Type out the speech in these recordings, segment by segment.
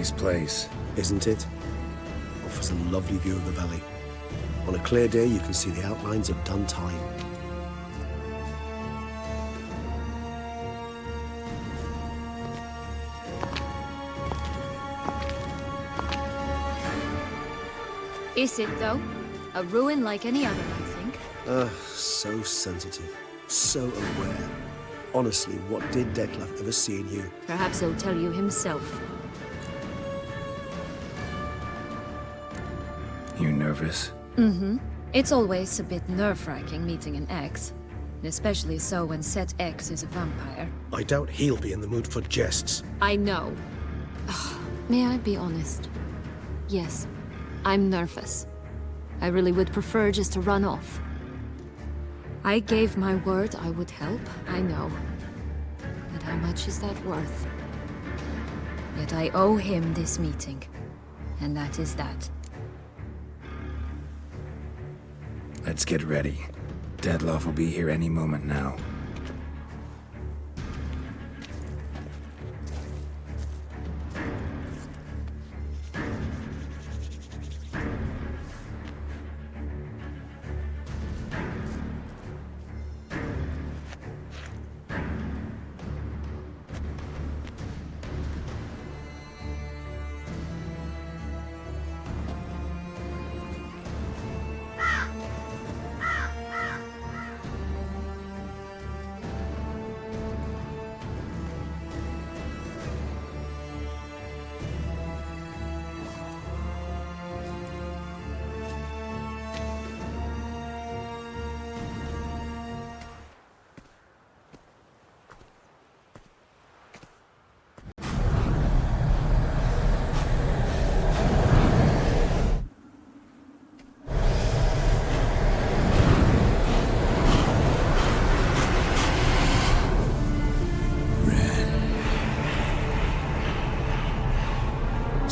nice place. Isn't it? Offers a lovely view of the valley. On a clear day, you can see the outlines of dun time. Is it, though? A ruin like any other, I think. So sensitive. So aware. Honestly, what did Dettlaff ever see in you? Perhaps he'll tell you himself. You nervous? Mm-hmm. It's always a bit nerve-wracking meeting an ex. Especially so when said ex is a vampire. I doubt he'll be in the mood for jests. I know. May I be honest? Yes, I'm nervous. I really would prefer just to run off. I gave my word I would help, I know. But how much is that worth? Yet I owe him this meeting. And that is that. Let's get ready. Dettlaff will be here any moment now.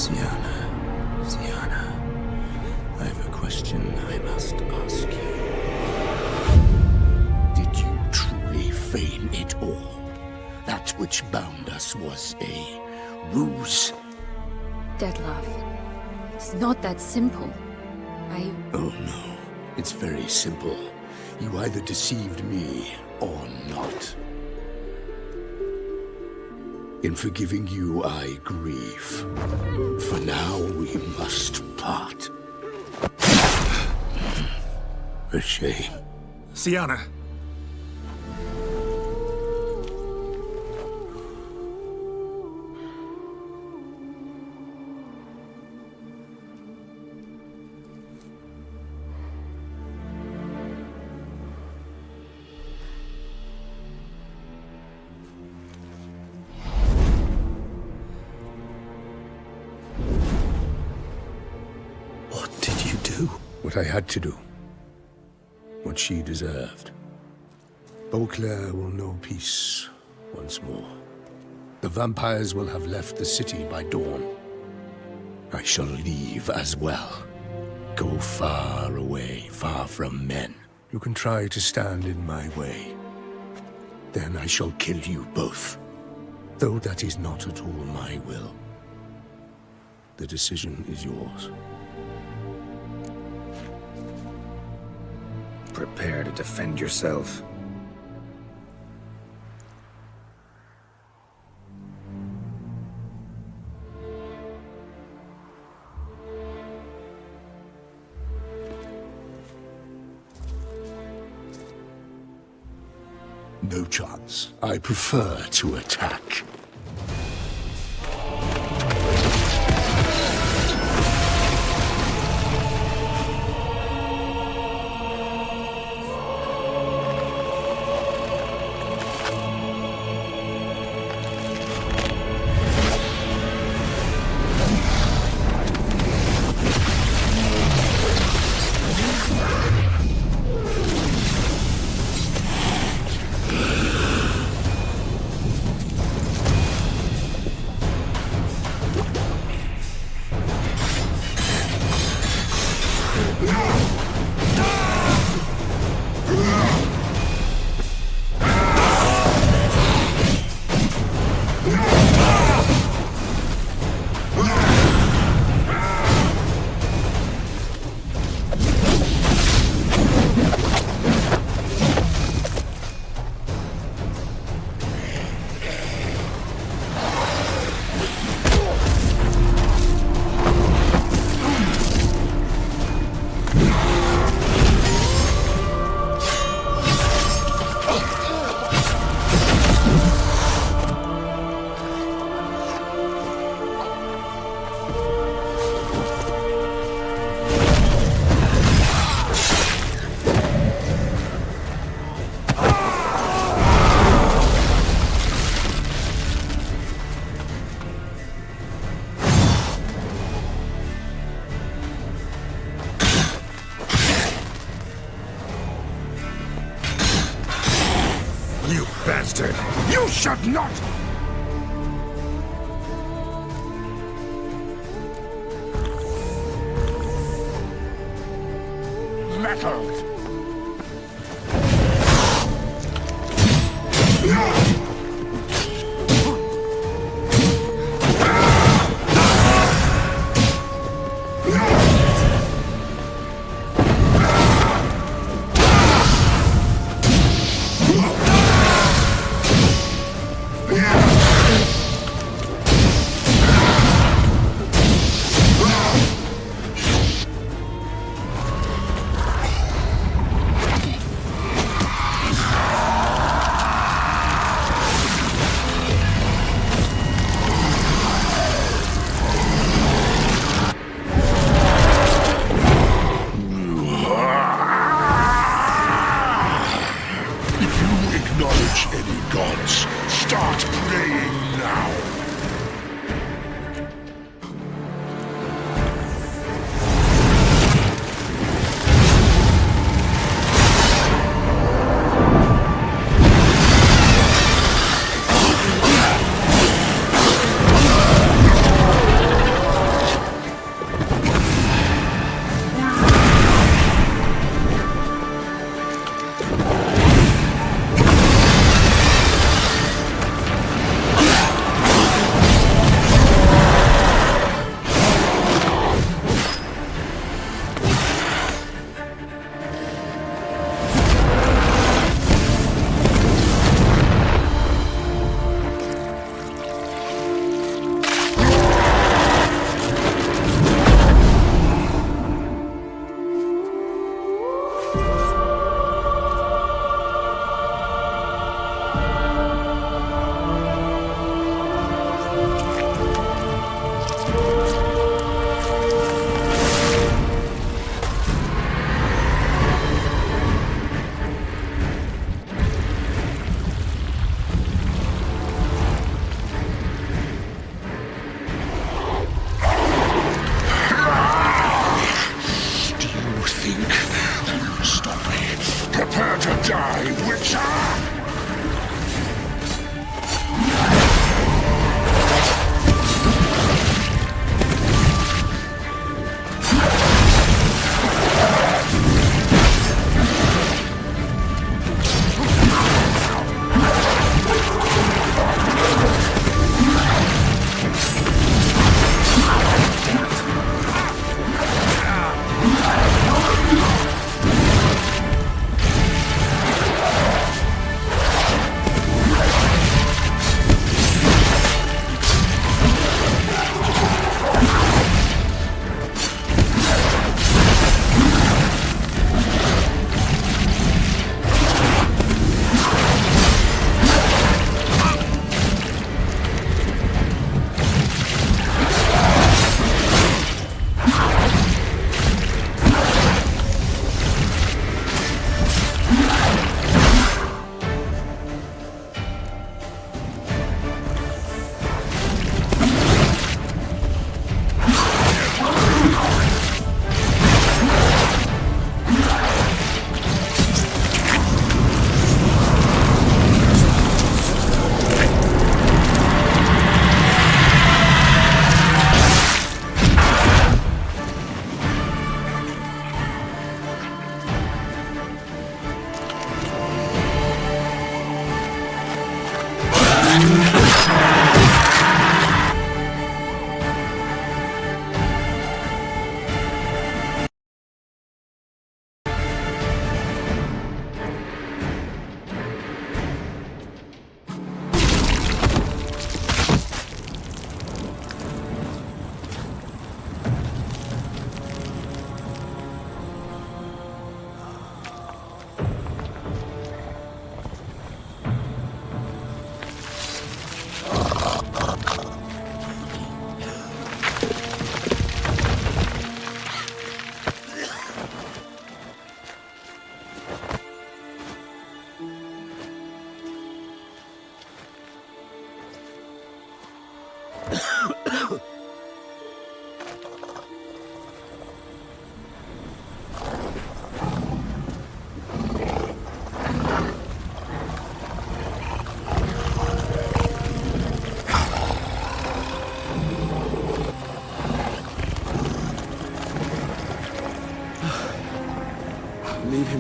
Syanna, I have a question I must ask you. Did you truly feign it all? That which bound us was a ruse? Dettlaff, it's not that simple. Oh no, it's very simple. You either deceived me or not. In forgiving you, I grieve. For now, we must part. A shame. Syanna! What I had to do. What she deserved. Beauclair will know peace once more. The vampires will have left the city by dawn. I shall leave as well. Go far away, far from men. You can try to stand in my way. Then I shall kill you both. Though that is not at all my will. The decision is yours. Prepare to defend yourself. No chance. I prefer to attack. You should not! Metal!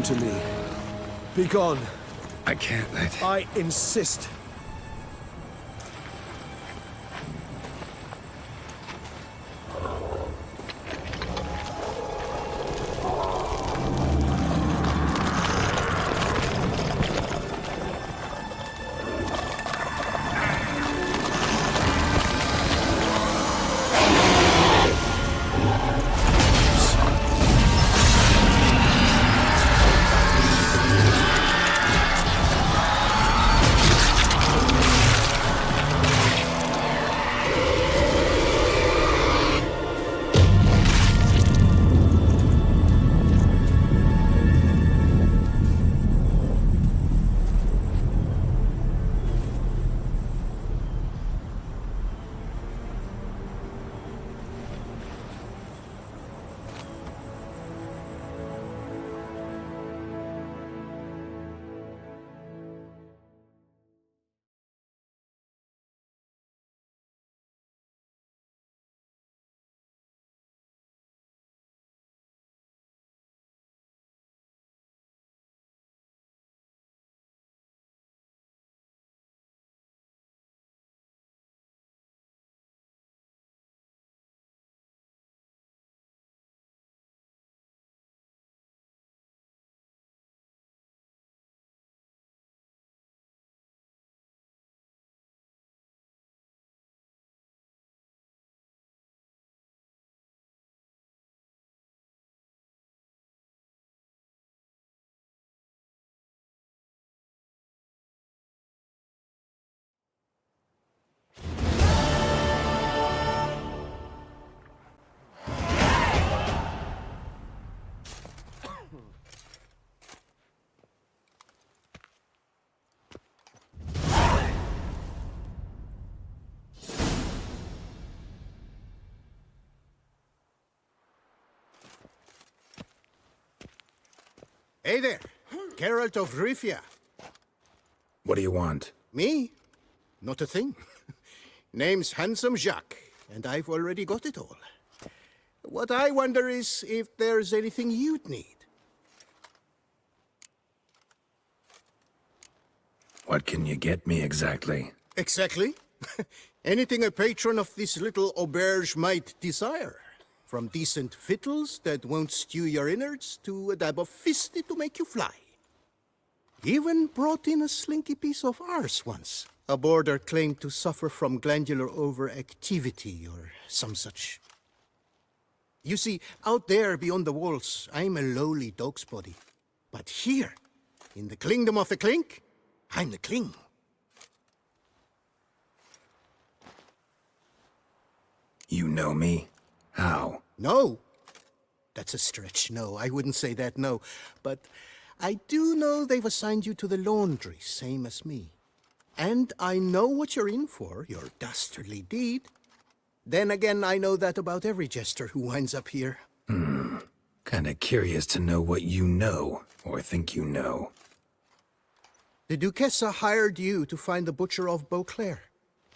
Come to me. Be gone. I can't let... I insist. Hey there, Geralt of Rivia. What do you want? Me? Not a thing. Name's Handsome Jacques, and I've already got it all. What I wonder is if there's anything you'd need. What can you get me exactly? Exactly. Anything a patron of this little auberge might desire. From decent victuals that won't stew your innards to a dab of fisty to make you fly. Even brought in a slinky piece of arse once. A boarder claimed to suffer from glandular overactivity or some such. You see, out there beyond the walls, I'm a lowly dog's body. But here, in the kingdom of the clink, I'm the king. You know me? How? No. That's a stretch. No, I wouldn't say that, no. But I do know they've assigned you to the laundry, same as me. And I know what you're in for, your dastardly deed. Then again, I know that about every jester who winds up here. Kinda curious to know what you know, or think you know. The Duchessa hired you to find the butcher of Beauclair.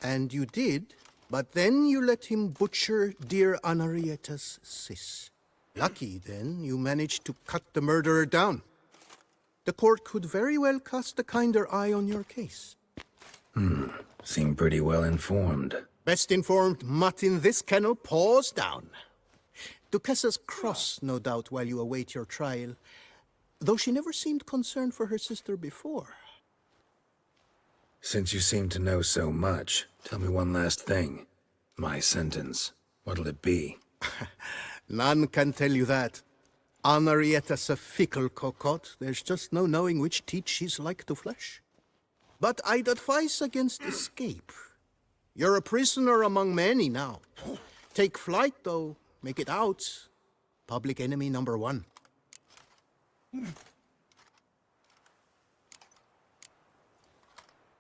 And you did, but then you let him butcher dear Anarietta's sis. Lucky, then, you managed to cut the murderer down. The court could very well cast a kinder eye on your case. Seem pretty well informed. Best informed mutt in this kennel, paws down. Duchessa's cross, no doubt, while you await your trial, though she never seemed concerned for her sister before. Since you seem to know so much, tell me one last thing. My sentence. What'll it be? None can tell you that. Anarietta's a fickle cocotte. There's just no knowing which teeth she's like to flesh. But I'd advise against escape. You're a prisoner among many now. Take flight, though. Make it out. Public enemy number one.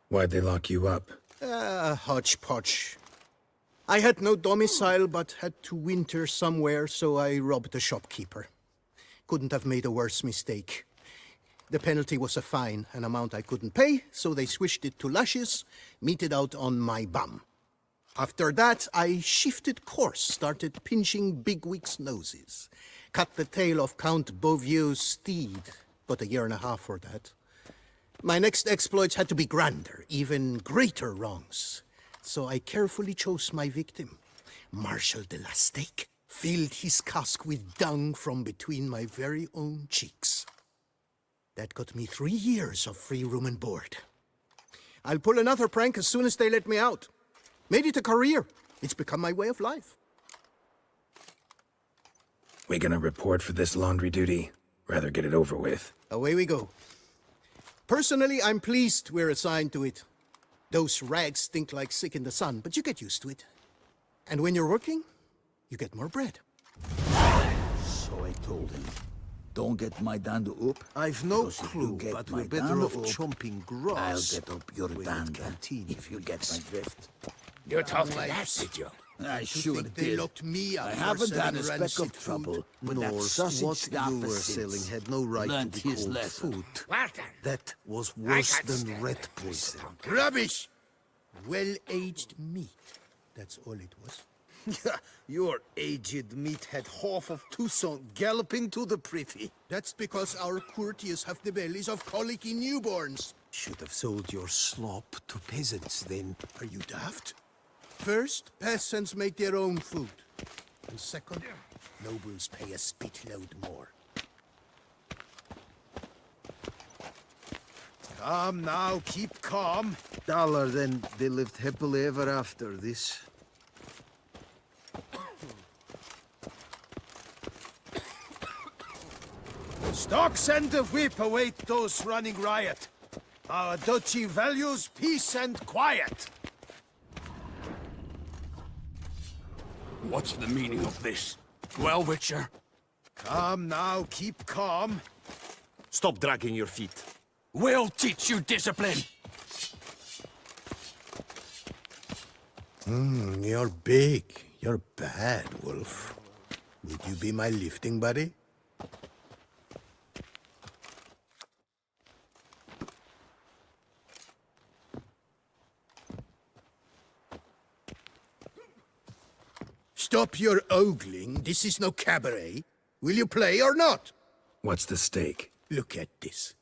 Why'd they lock you up? Hodgepodge. I had no domicile, but had to winter somewhere, so I robbed the shopkeeper. Couldn't have made a worse mistake. The penalty was a fine, an amount I couldn't pay, so they switched it to lashes, meted out on my bum. After that, I shifted course, started pinching bigwigs' noses. Cut the tail of Count Beauvieux's steed. but a year and a half for that. My next exploits had to be grander, even greater wrongs. So I carefully chose my victim. Marshal de la Stake filled his cask with dung from between my very own cheeks. That got me 3 years of free room and board. I'll pull another prank as soon as they let me out. Made it a career. It's become my way of life. We gonna report for this laundry duty? Rather get it over with. Away we go. Personally, I'm pleased we're assigned to it. Those rags stink like sick in the sun, but you get used to it. And when you're working, you get more bread. So I told him, don't get my dand up. I've no because if you clue, get but my we're better dand off up, chomping I'll grass. get up your when it dand continues. if you get my drift. You taught me that, did you? I sure think they did. locked me up I for haven't had selling a speck rancid of trouble food? with that Norse, sausage what staff you were since selling had no right learned to be his called lesson. food. Walter! That was worse can't than stand rat it. poison. Rubbish! Well-aged meat. That's all it was. Your aged meat had half of Toussaint galloping to the privy. That's because our courtiers have the bellies of colicky newborns. Should have sold your slop to peasants then. Are you daft? First, peasants make their own food. And second, nobles pay a spitload more. Calm now, keep calm. Dollar, then they lived happily ever after this. Stocks and the whip await those running riot. Our duchy values peace and quiet. What's the meaning of this? Well, Witcher? Calm now, keep calm. Stop dragging your feet. We'll teach you discipline! You're big. You're bad, Wolf. Would you be my lifting buddy? Stop your ogling. This is no cabaret. Will you play or not? What's the stake? Look at this.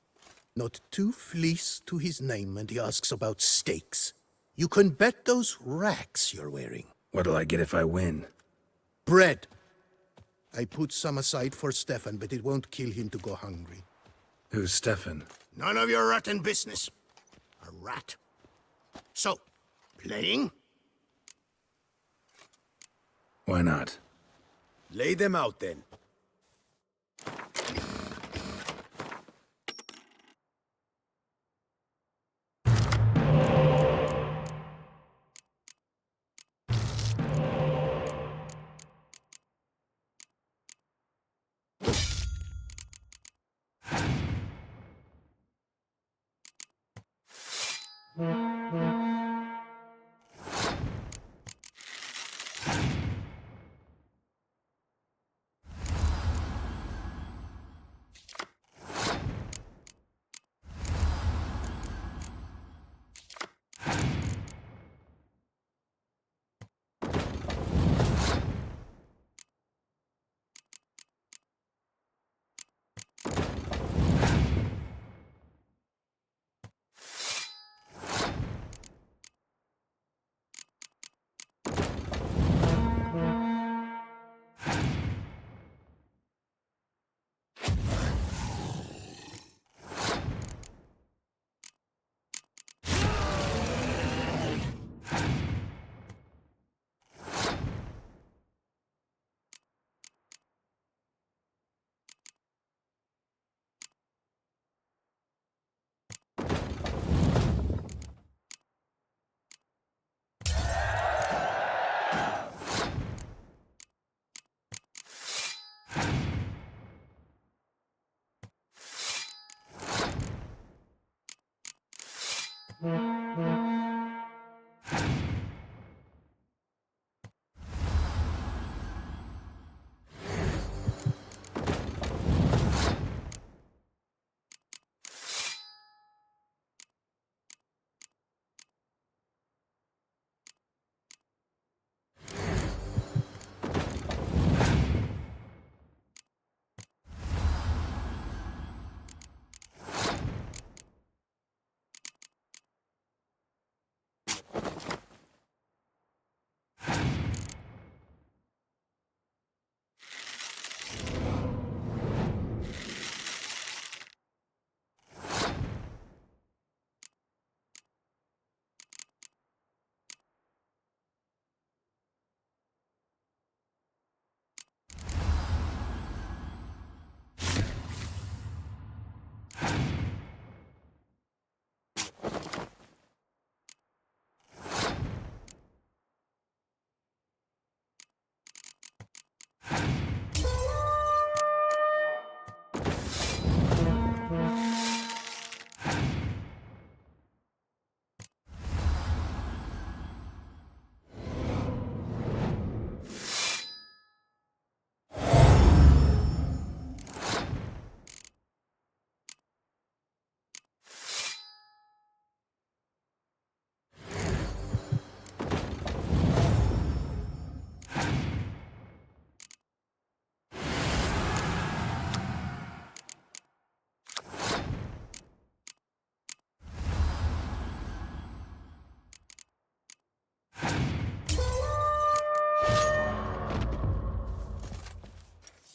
Not 2 fleece to his name, and he asks about stakes. You can bet those racks you're wearing. What'll I get if I win? Bread. I put some aside for Stefan, but it won't kill him to go hungry. Who's Stefan? None of your rotten business. A rat. So, playing? Why not? Lay them out then.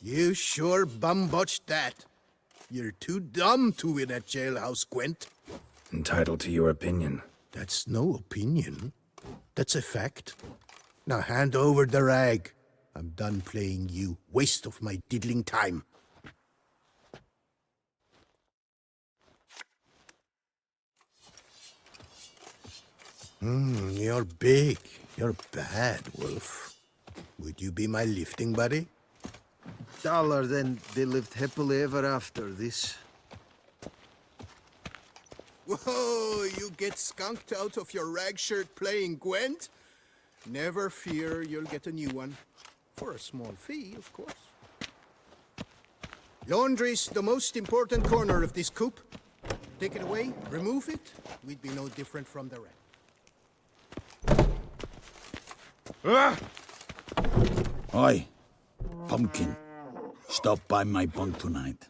You sure bum-botched that. You're too dumb to win at jailhouse, Gwent. Entitled to your opinion. That's no opinion. That's a fact. Now hand over the rag. I'm done playing you. Waste of my diddling time. You're big. You're bad, Wolf. Would you be my lifting buddy? Dollar, then they lived happily ever after this. Whoa, you get skunked out of your rag shirt playing Gwent? Never fear, you'll get a new one. For a small fee, of course. Laundry's the most important corner of this coop. Take it away, remove it, we'd be no different from the rest. Oi, Pumpkin. Stop by my bunk tonight.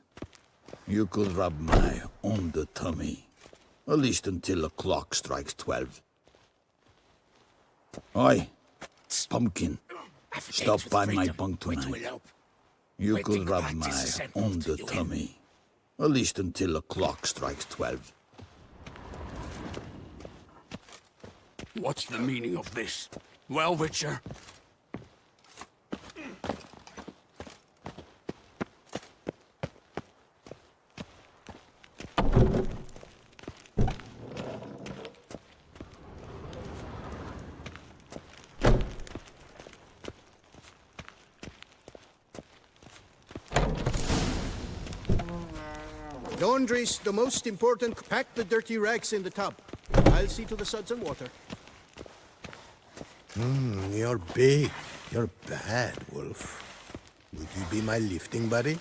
You could rub my on the tummy. At least until the clock strikes 12. Oi, Pumpkin. Stop by my bunk tonight. You could rub my on the tummy. At least until the clock strikes 12. What's the meaning of this? Well, Witcher? Laundry's the most important. Pack the dirty rags in the tub. I'll see to the suds and water. You're big. You're bad, Wolf. Would you be my lifting buddy?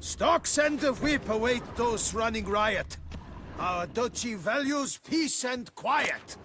Stocks and the whip await those running riot. Our duchy values peace and quiet.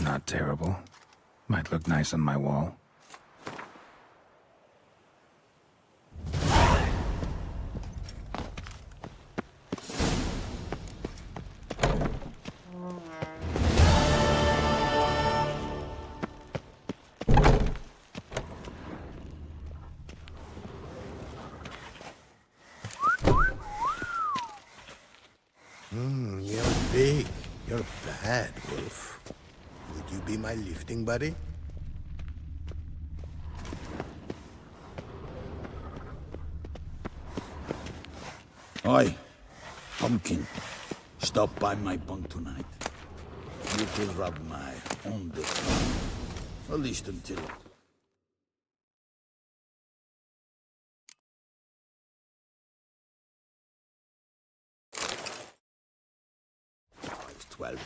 Not terrible. Might look nice on my wall. Anything, buddy? Oi, Pumpkin. Stop by my bunk tonight. You could rub my on the tongue. At least until... It's 12.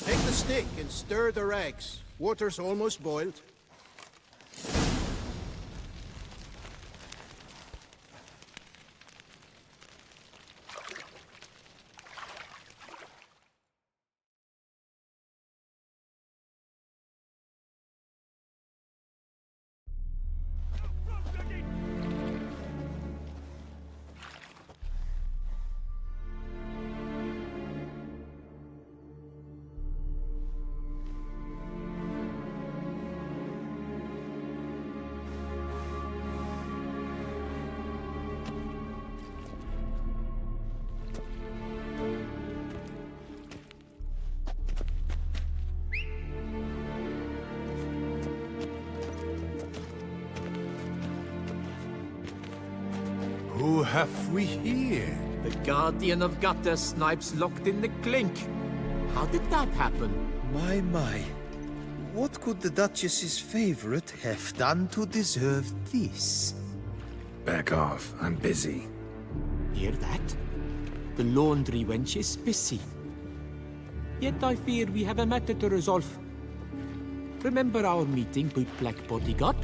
Take the stick and stir the rags. Water's almost boiled. Who have we here? The Guardian of Gutter Snipes locked in the clink. How did that happen? My. What could the Duchess's favorite have done to deserve this? Back off. I'm busy. Hear that? The laundry wench is busy. Yet I fear we have a matter to resolve. Remember our meeting, bootblack bodyguard?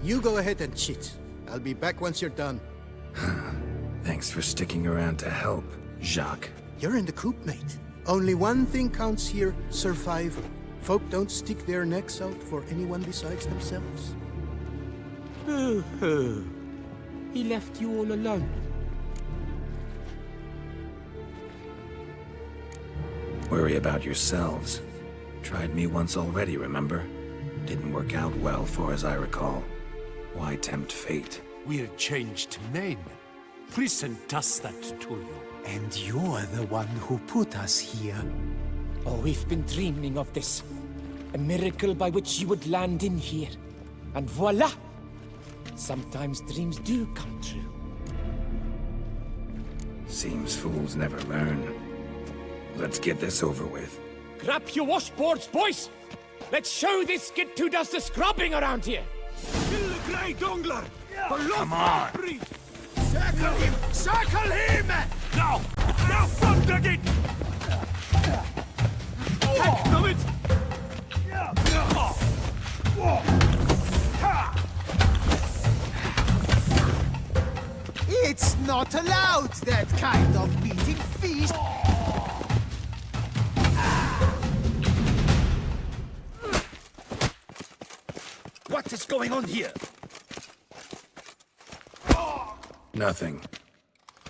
You go ahead and chit. I'll be back once you're done. Thanks for sticking around to help, Jacques. You're in the coop, mate. Only one thing counts here, survival. Folk don't stick their necks out for anyone besides themselves. Boo-hoo. He left you all alone. Worry about yourselves. Tried me once already, remember? Didn't work out well, far as I recall. Why tempt fate? We're changed men. Prison does that to you. And you're the one who put us here. Oh, we've been dreaming of this. A miracle by which you would land in here. And voila! Sometimes dreams do come true. Seems fools never learn. Let's get this over with. Grab your washboards, boys! Let's show this kid who does the scrubbing around here! Kill the Grey Dongler! Come on! Circle him! Circle him! Now! Now, front again! Take of it! It's not allowed, that kind of beating feast! What is going on here? Nothing.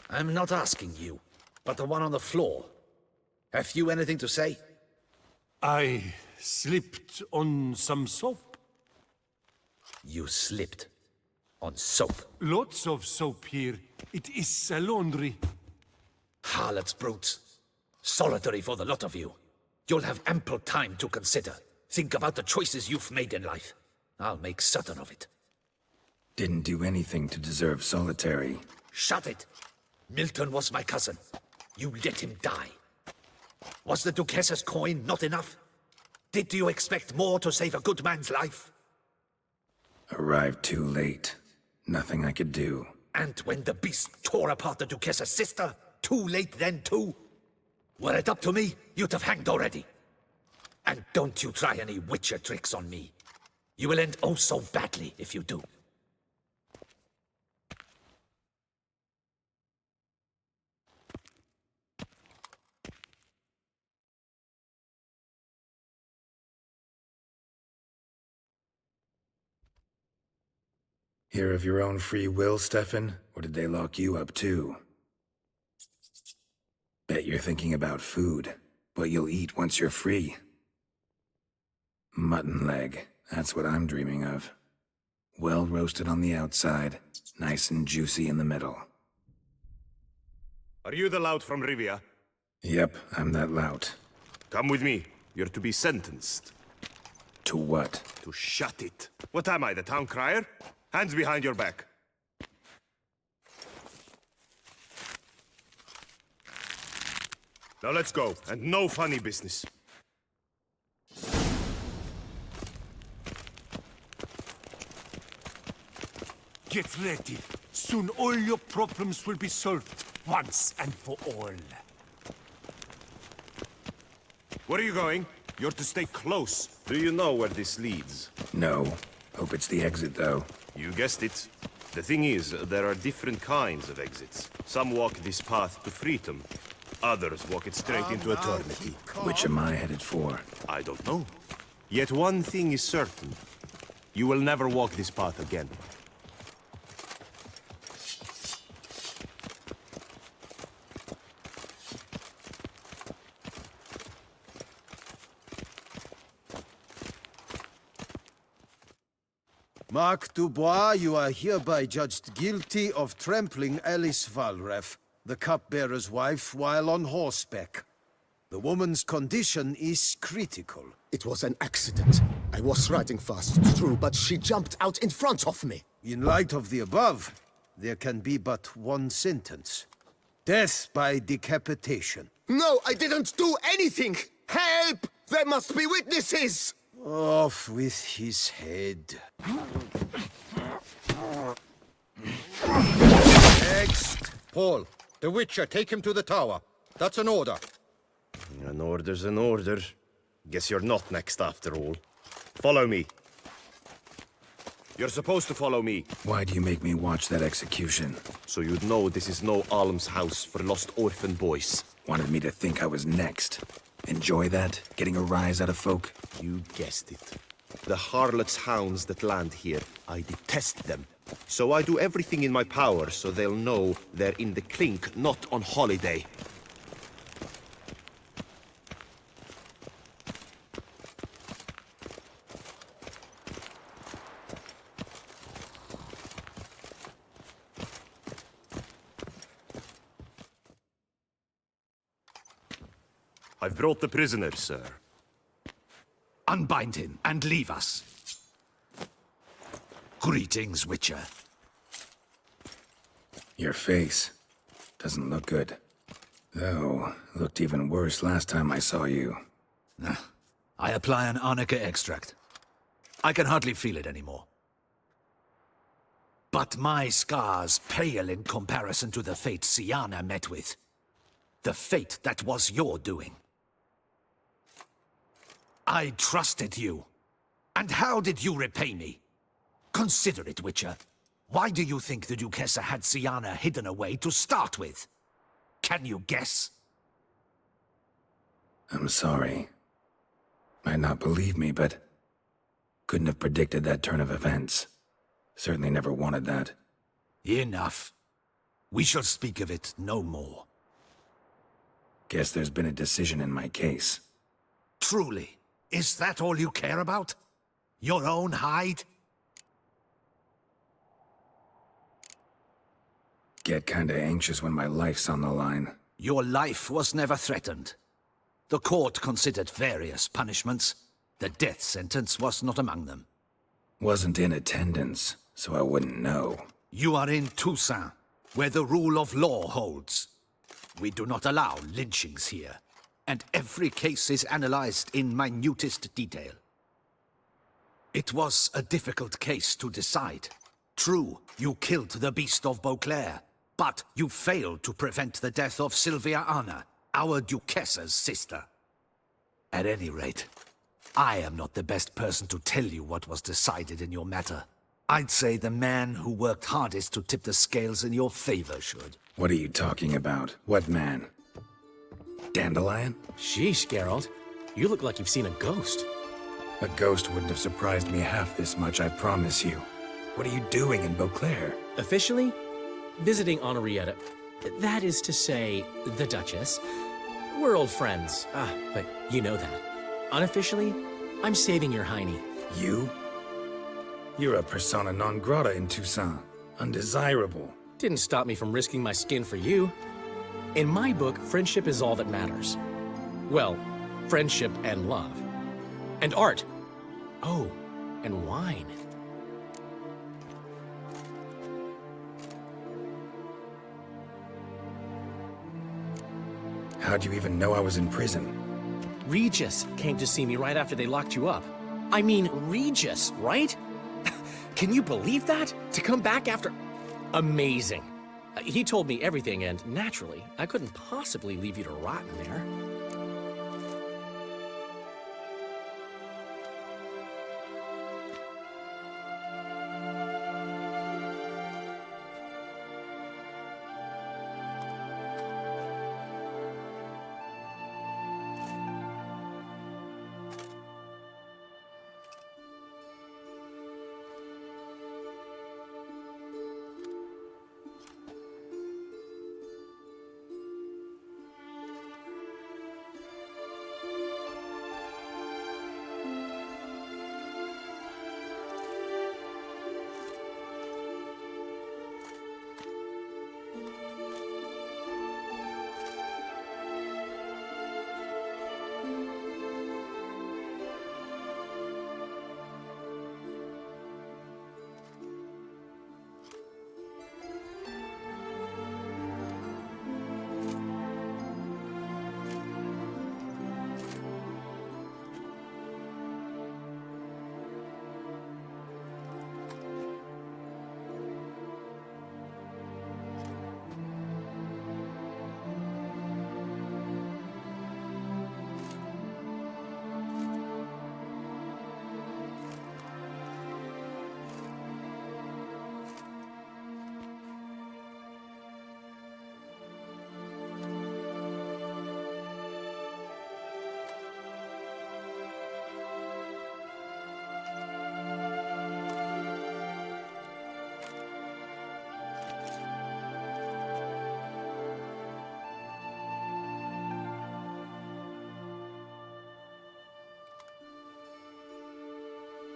I'm not asking you, but the one on the floor. Have you anything to say? I slipped on some soap. You slipped on soap. Lots of soap here. It is a laundry. Harlots, brutes. Solitary for the lot of you. You'll have ample time to consider. Think about the choices you've made in life. I'll make certain of it. Didn't do anything to deserve solitary. Shut it! Milton was my cousin. You let him die. Was the Duchess's coin not enough? Did you expect more to save a good man's life? Arrived too late. Nothing I could do. And when the beast tore apart the Duchess's sister, too late then too? Were it up to me, you'd have hanged already. And don't you try any witcher tricks on me. You will end oh so badly if you do. Here of your own free will, Stefan? Or did they lock you up too? Bet you're thinking about food. But you'll eat once you're free. Mutton leg, that's what I'm dreaming of. Well roasted on the outside, nice and juicy in the middle. Are you the lout from Rivia? Yep, I'm that lout. Come with me. You're to be sentenced. To what? To shut it. What am I, the town crier? Hands behind your back. Now let's go, and no funny business. Get ready. Soon all your problems will be solved, once and for all. Where are you going? You're to stay close. Do you know where this leads? No. Hope it's the exit, though. You guessed it. The thing is, there are different kinds of exits. Some walk this path to freedom. Others walk it straight into eternity. Which am I headed for? I don't know. Yet one thing is certain. You will never walk this path again. Mark Dubois, you are hereby judged guilty of trampling Alice Valref, the cupbearer's wife, while on horseback. The woman's condition is critical. It was an accident. I was riding fast, it's true, but she jumped out in front of me. In light of the above, there can be but one sentence. Death by decapitation. No, I didn't do anything! Help! There must be witnesses! Off with his head. Next. Paul, the Witcher, take him to the tower. That's an order. An order's an order. Guess you're not next after all. Follow me. You're supposed to follow me. Why do you make me watch that execution? So you'd know this is no almshouse for lost orphan boys. Wanted me to think I was next. Enjoy that? Getting a rise out of folk? You guessed it. The harlots' hounds that land here, I detest them. So I do everything in my power so they'll know they're in the clink, not on holiday. I've brought the prisoner, sir. Unbind him and leave us. Greetings, Witcher. Your face doesn't look good. Though, looked even worse last time I saw you. I apply an arnica extract. I can hardly feel it anymore. But my scars pale in comparison to the fate Syanna met with. The fate that was your doing. I trusted you. And how did you repay me? Consider it, Witcher. Why do you think the Duchessa had Syanna hidden away to start with? Can you guess? I'm sorry. Might not believe me, but couldn't have predicted that turn of events. Certainly never wanted that. Enough. We shall speak of it no more. Guess there's been a decision in my case. Truly? Is that all you care about? Your own hide? Get kinda anxious when my life's on the line. Your life was never threatened. The court considered various punishments. The death sentence was not among them. Wasn't in attendance, so I wouldn't know. You are in Toussaint, where the rule of law holds. We do not allow lynchings here, and every case is analyzed in minutest detail. It was a difficult case to decide. True, you killed the beast of Beauclair, but you failed to prevent the death of Sylvia Anna, our Duchessa's sister. At any rate, I am not the best person to tell you what was decided in your matter. I'd say the man who worked hardest to tip the scales in your favor should. What are you talking about? What man? Dandelion? Sheesh, Geralt. You look like you've seen a ghost. A ghost wouldn't have surprised me half this much, I promise you. What are you doing in Beauclair? Officially, visiting Henrietta. That is to say, the Duchess. We're old friends. But you know that. Unofficially, I'm saving your hiney. You? You're a persona non grata in Toussaint. Undesirable. Didn't stop me from risking my skin for you. In my book, friendship is all that matters. Well, friendship and love. And art. Oh, and wine. How'd you even know I was in prison? Regis came to see me right after they locked you up. I mean, Regis, right? Can you believe that? To come back after... Amazing. He told me everything, and naturally, I couldn't possibly leave you to rot in there.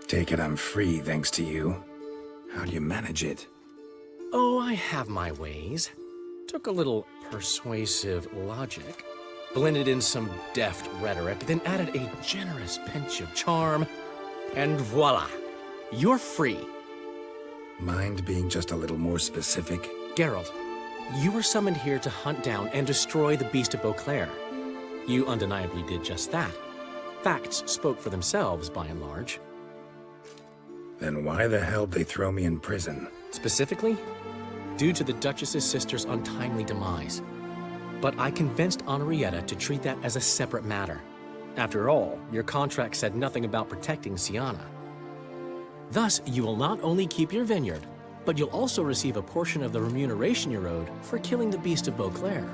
Take it I'm free thanks to you. How do you manage it? Oh, I have my ways. Took a little persuasive logic, blended in some deft rhetoric, then added a generous pinch of charm, and voila! You're free. Mind being just a little more specific? Geralt, you were summoned here to hunt down and destroy the Beast of Beauclair. You undeniably did just that. Facts spoke for themselves, by and large. Then why the hell'd they throw me in prison? Specifically, due to the Duchess's sister's untimely demise. But I convinced Henrietta to treat that as a separate matter. After all, your contract said nothing about protecting Syanna. Thus, you will not only keep your vineyard, but you'll also receive a portion of the remuneration you're owed for killing the Beast of Beauclair.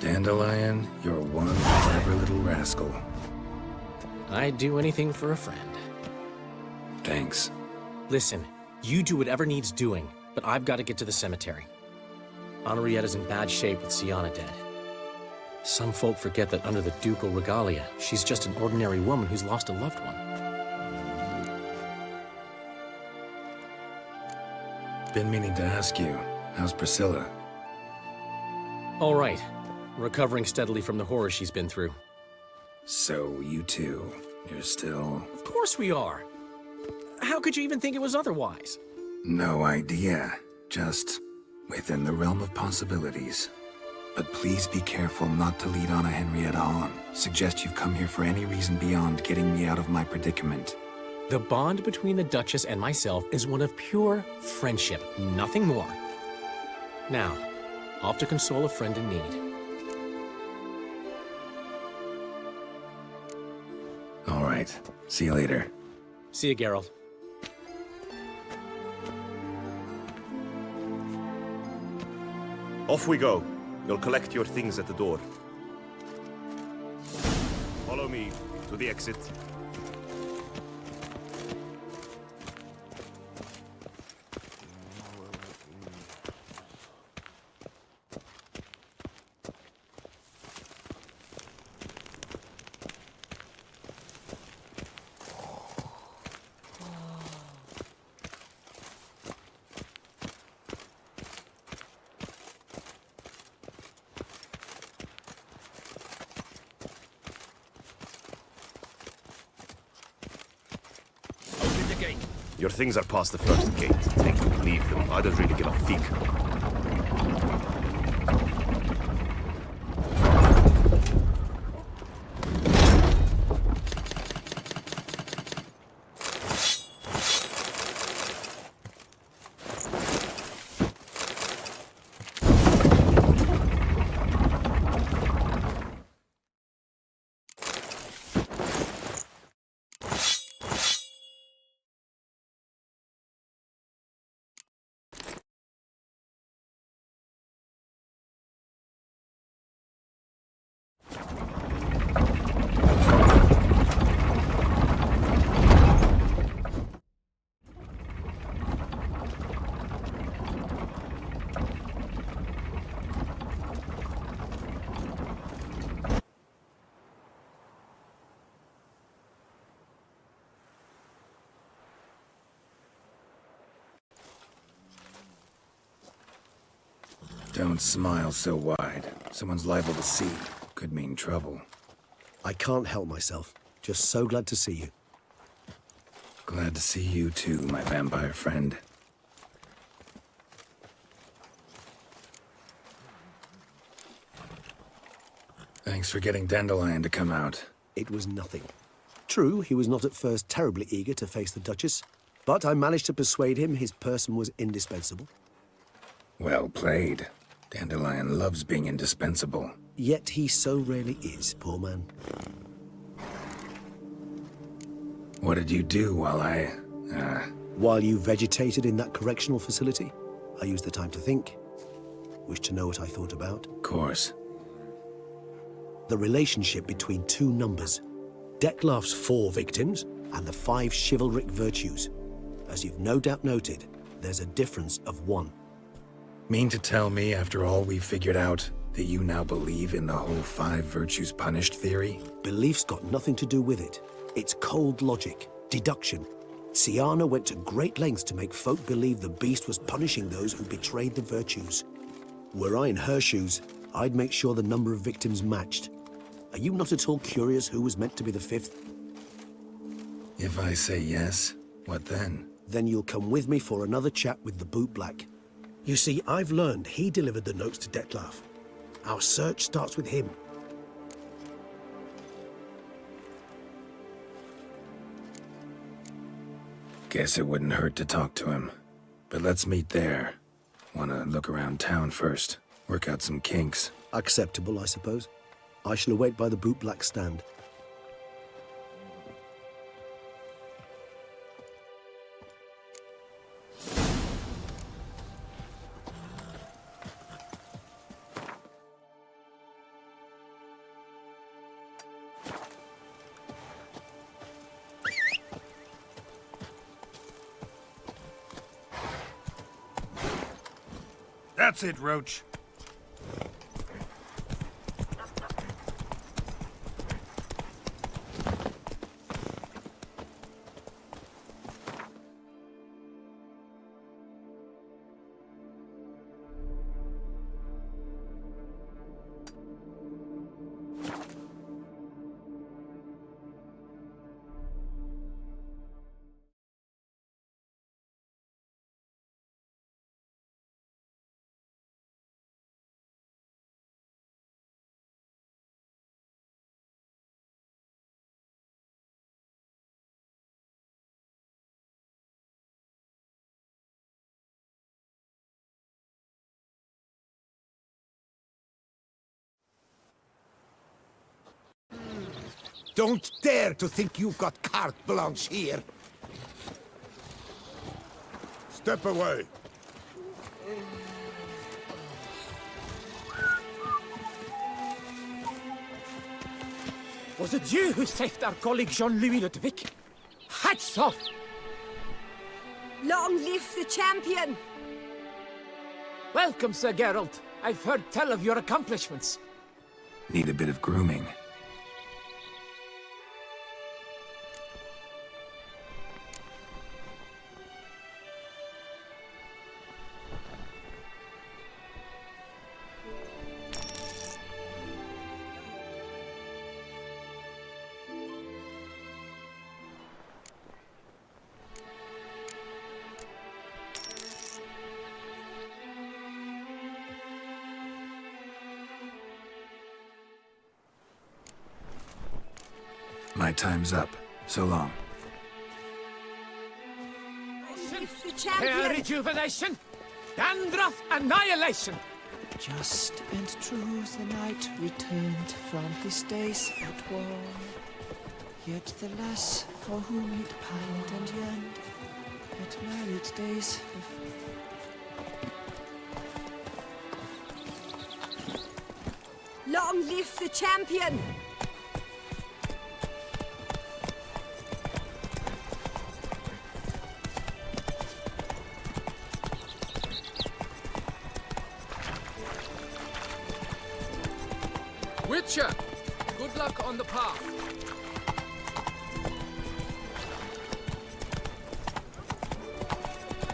Dandelion, you're one clever little rascal. I'd do anything for a friend. Thanks. Listen, you do whatever needs doing, but I've got to get to the cemetery. Henrietta's in bad shape with Syanna dead. Some folk forget that under the ducal regalia, she's just an ordinary woman who's lost a loved one. Been meaning to ask you, how's Priscilla? All right. Recovering steadily from the horror she's been through. So, you two, you're still... Of course we are. How could you even think it was otherwise? No idea. Just within the realm of possibilities. But please be careful not to lead Anna Henrietta on. Suggest you've come here for any reason beyond getting me out of my predicament. The bond between the Duchess and myself is one of pure friendship, nothing more. Now, off to console a friend in need. All right. See you later. See you, Geralt. Off we go. You'll collect your things at the door. Follow me to the exit. Your things are past the first gate. Take them, leave them. I don't really give a fig. Don't smile so wide. Someone's liable to see. Could mean trouble. I can't help myself. Just so glad to see you. Glad to see you too, my vampire friend. Thanks for getting Dandelion to come out. It was nothing. True, he was not at first terribly eager to face the Duchess, but I managed to persuade him his person was indispensable. Well played. Dandelion loves being indispensable. Yet he so rarely is, poor man. What did you do while While you vegetated in that correctional facility, I used the time to think. Wish to know what I thought about? Of course. The relationship between two numbers. Dettlaff's 4 victims and the 5 chivalric virtues. As you've no doubt noted, there's a difference of 1. Mean to tell me, after all we figured out, that you now believe in the whole 5 virtues punished theory? Belief's got nothing to do with it. It's cold logic, deduction. Syanna went to great lengths to make folk believe the beast was punishing those who betrayed the virtues. Were I in her shoes, I'd make sure the number of victims matched. Are you not at all curious who was meant to be the 5th? If I say yes, what then? Then you'll come with me for another chat with the bootblack. You see, I've learned he delivered the notes to Dettlaff. Our search starts with him. Guess it wouldn't hurt to talk to him. But let's meet there. Wanna look around town first. Work out some kinks. Acceptable, I suppose. I shall await by the bootblack stand. That's it, Roach. Don't dare to think you've got carte blanche here. Step away. Was it you who saved our colleague Jean-Louis Ludwig? Hats off! Long live the champion! Welcome, Sir Geralt. I've heard tell of your accomplishments. Need a bit of grooming. My time's up. So long. Hair rejuvenation, dandruff annihilation. Just and true the knight returned from his days at war. Yet the lass for whom he'd pined and yearned had married days. Long live the champion! Witcher, good luck on the path.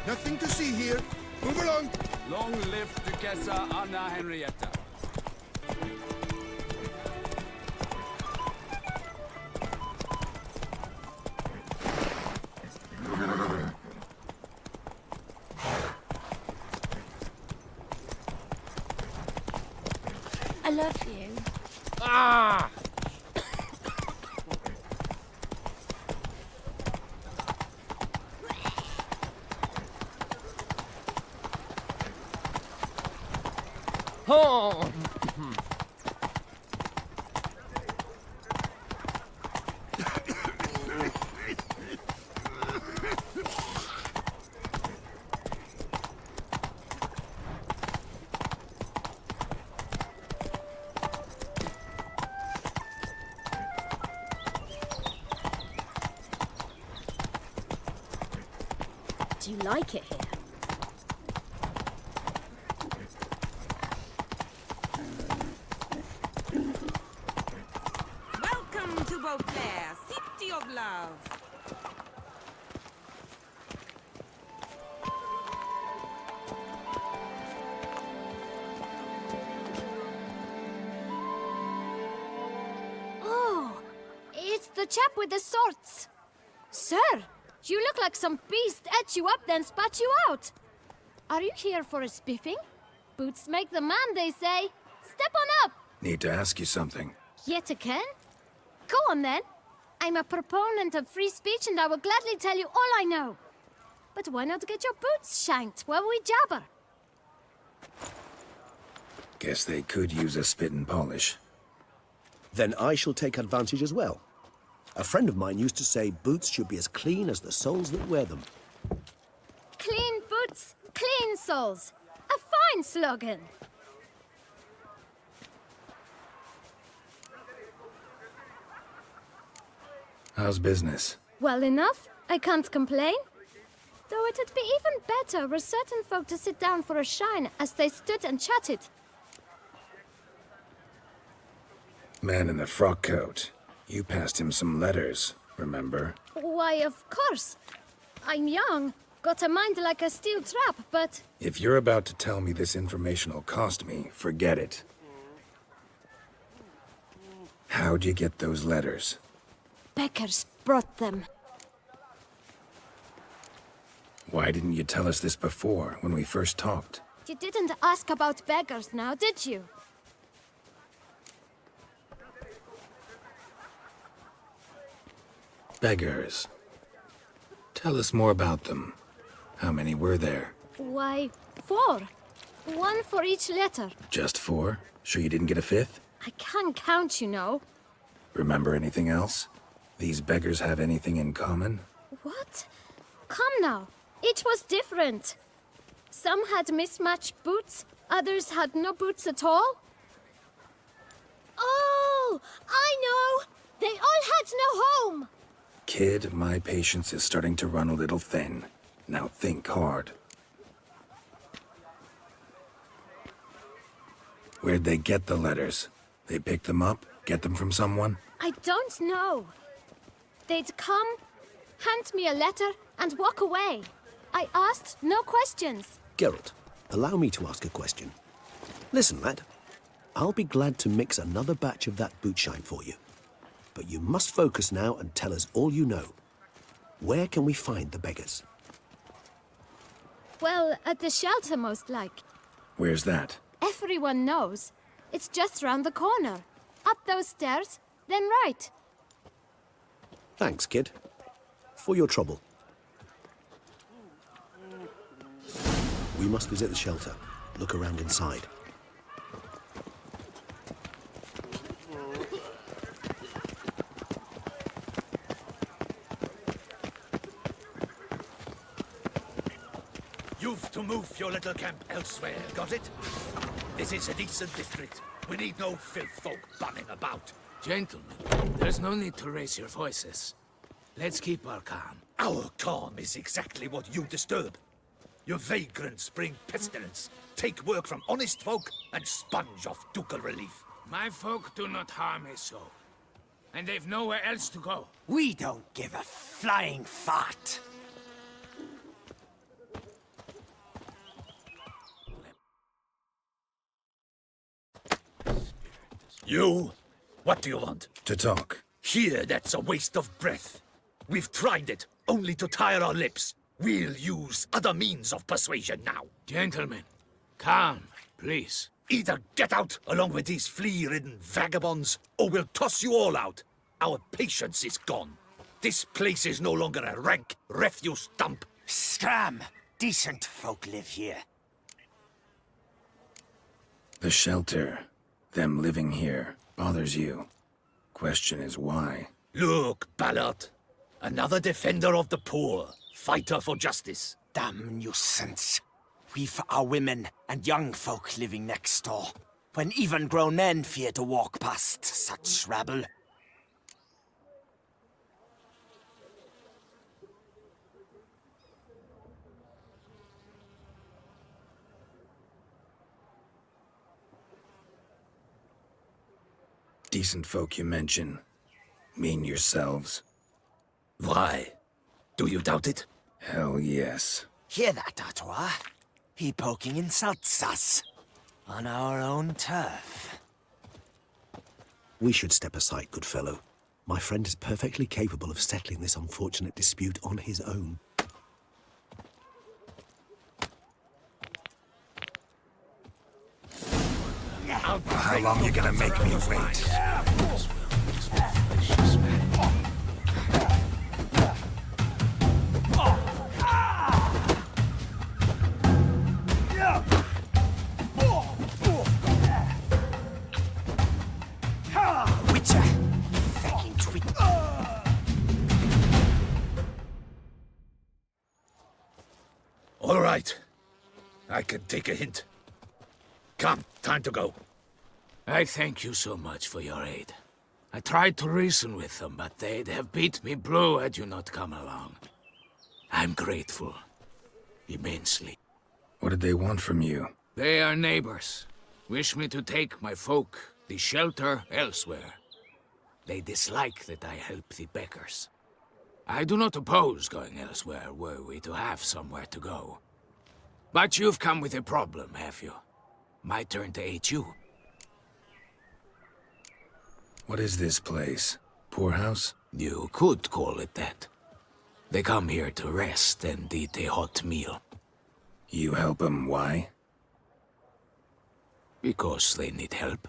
Nothing to see here. Move along. Long live Duchessa Anna Henrietta. I love you. Ah! Oh! Do you like it here? Welcome to Beauclair, city of love. Oh, it's the chap with the swords. Sir, you look like some beast ate you up then spat you out. Are you here for a spiffing? Boots make the man, they say. Step on up. Need to ask you something. Yet again? Go on then. I'm a proponent of free speech and I will gladly tell you all I know. But why not get your boots shanked while we jabber? Guess they could use a spit and polish. Then I shall take advantage as well. A friend of mine used to say boots should be as clean as the soles that wear them. Clean boots, clean soles. A fine slogan. How's business? Well enough. I can't complain. Though it'd be even better were certain folk to sit down for a shine as they stood and chatted. Man in the frock coat. You passed him some letters, remember? Why, of course. I'm young, got a mind like a steel trap, but... If you're about to tell me this information'll cost me, forget it. How'd you get those letters? Beggars brought them. Why didn't you tell us this before, when we first talked? You didn't ask about beggars now, did you? Beggars. Tell us more about them. How many were there? Why, 4. 1 for each letter. Just 4? Sure you didn't get a 5th? I can't count, you know. Remember anything else? These beggars have anything in common? What? Come now. Each was different. Some had mismatched boots, others had no boots at all. Oh, I know! They all had no home! Kid, my patience is starting to run a little thin. Now think hard. Where'd they get the letters? They pick them up? Get them from someone? I don't know. They'd come, hand me a letter, and walk away. I asked no questions. Geralt, allow me to ask a question. Listen, lad. I'll be glad to mix another batch of that bootshine for you. But you must focus now and tell us all you know. Where can we find the beggars? Well, at the shelter, most like. Where's that? Everyone knows. It's just round the corner. Up those stairs, then right. Thanks, kid. For your trouble. We must visit the shelter. Look around inside. You've to move your little camp elsewhere, got it? This is a decent district. We need no filth folk bumming about. Gentlemen, there's no need to raise your voices. Let's keep our calm. Our calm is exactly what you disturb. Your vagrants bring pestilence, take work from honest folk, and sponge off ducal relief. My folk do not harm a soul. And they've nowhere else to go. We don't give a flying fart. You? What do you want? To talk. Here, that's a waste of breath. We've tried it, only to tire our lips. We'll use other means of persuasion now. Gentlemen, calm, please. Either get out along with these flea-ridden vagabonds, or we'll toss you all out. Our patience is gone. This place is no longer a rank refuse dump. Scram! Decent folk live here. The shelter, them living here, bothers you. Question is why? Look, Ballard. Another defender of the poor. Fighter for justice. Damn nuisance. We've our women and young folk living next door, when even grown men fear to walk past such rabble. Decent folk you mention. Mean yourselves. Why? Do you doubt it? Hell yes. Hear that, Artois? He poking insults us. On our own turf. We should step aside, good fellow. My friend is perfectly capable of settling this unfortunate dispute on his own. How long you gonna make me wait? All right. I can take a hint. Come, time to go. I thank you so much for your aid. I tried to reason with them, but they'd have beat me blue had you not come along. I'm grateful. Immensely. What did they want from you? They are neighbors. Wish me to take my folk, the shelter, elsewhere. They dislike that I help the beggars. I do not oppose going elsewhere, were we to have somewhere to go. But you've come with a problem, have you? My turn to aid you. What is this place? Poorhouse? You could call it that. They come here to rest and eat a hot meal. You help them, why? Because they need help.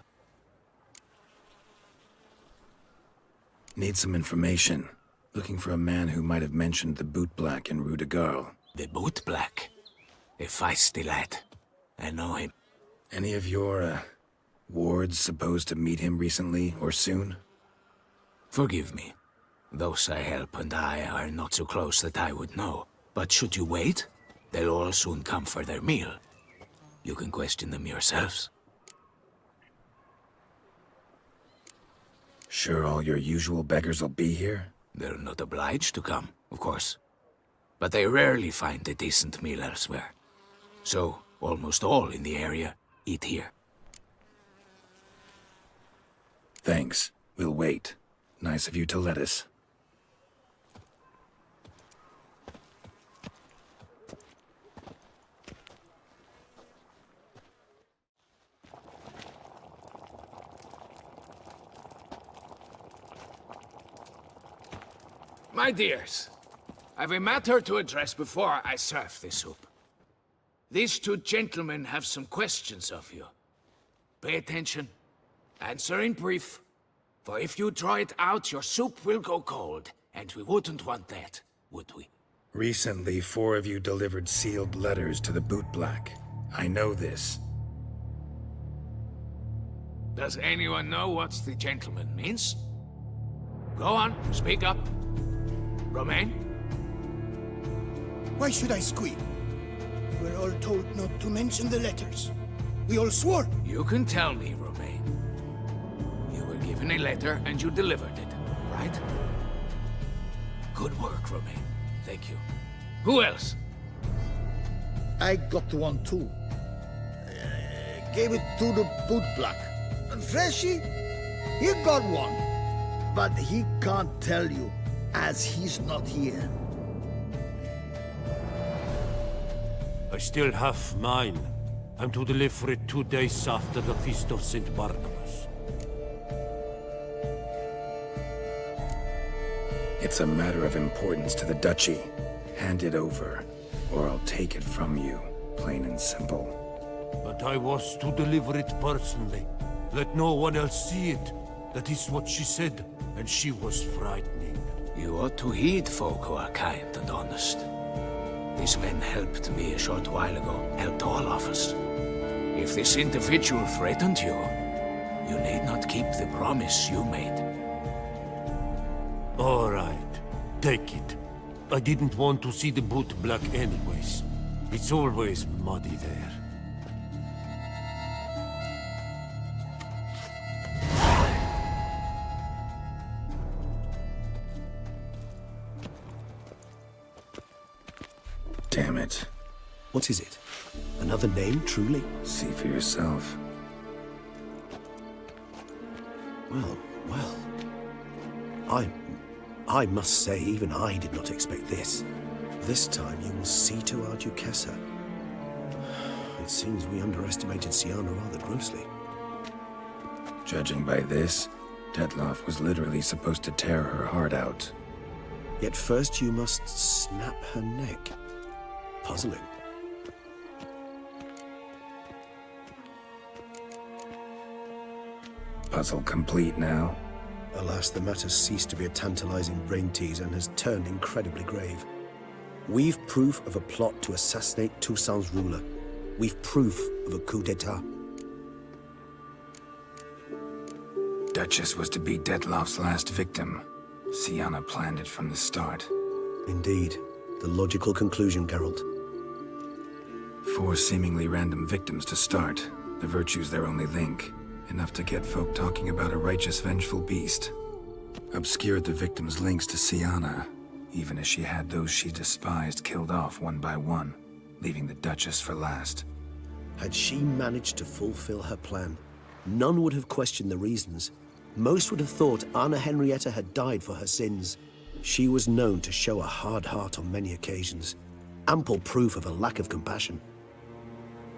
Need some information. Looking for a man who might have mentioned the boot black in Rue de Garl. The boot black? A feisty lad. I know him. Any of your, wards supposed to meet him recently or soon? Forgive me. Those I help and I are not so close that I would know. But should you wait, they'll all soon come for their meal. You can question them yourselves. Sure all your usual beggars will be here? They're not obliged to come, of course. But they rarely find a decent meal elsewhere. So, almost all in the area eat here. Thanks. We'll wait. Nice of you to let us. My dears, I've a matter to address before I serve the soup. These two gentlemen have some questions of you. Pay attention. Answer in brief, for if you draw it out, your soup will go cold, And we wouldn't want that, would we? Recently, 4 of you delivered sealed letters to the bootblack. I know this. Does anyone know what the gentleman means? Go on, speak up. Romain? Why should I squeal? We're all told not to mention the letters. We all swore. You can tell me, Romain. You were given a letter and you delivered it, right? Good work, Romain. Thank you. Who else? I got one too. Gave it to the bootblack. Freshy, he got one. But he can't tell you, as he's not here. I still have mine. I'm to deliver it 2 days after the Feast of St. Barnabas. It's a matter of importance to the Duchy. Hand it over, or I'll take it from you, plain and simple. But I was to deliver it personally. Let no one else see it. That is what she said, and she was frightening. You ought to heed folk who are kind and honest. These men helped me a short while ago, helped all of us. If this individual threatened you, you need not keep the promise you made. All right, take it. I didn't want to see the bootblack anyways. It's always muddy there. Damn it. What is it? Another name, truly? See for yourself. Well. I must say, even I did not expect this. This time you will see to our Duchessa. It seems we underestimated Syanna rather grossly. Judging by this, Dettlaff was literally supposed to tear her heart out. Yet first you must snap her neck. Puzzling. Puzzle complete now? Alas, the matter ceased to be a tantalizing brain tease and has turned incredibly grave. We've proof of a plot to assassinate Toussaint's ruler. We've proof of a coup d'etat. Duchess was to be Dettlaff's last victim. Syanna planned it from the start. Indeed. The logical conclusion, Geralt. 4 seemingly random victims to start. The virtue's their only link. Enough to get folk talking about a righteous, vengeful beast. Obscured the victims' links to Syanna, even as she had those she despised killed off one by one, leaving the Duchess for last. Had she managed to fulfill her plan, none would have questioned the reasons. Most would have thought Anna Henrietta had died for her sins. She was known to show a hard heart on many occasions. Ample proof of a lack of compassion.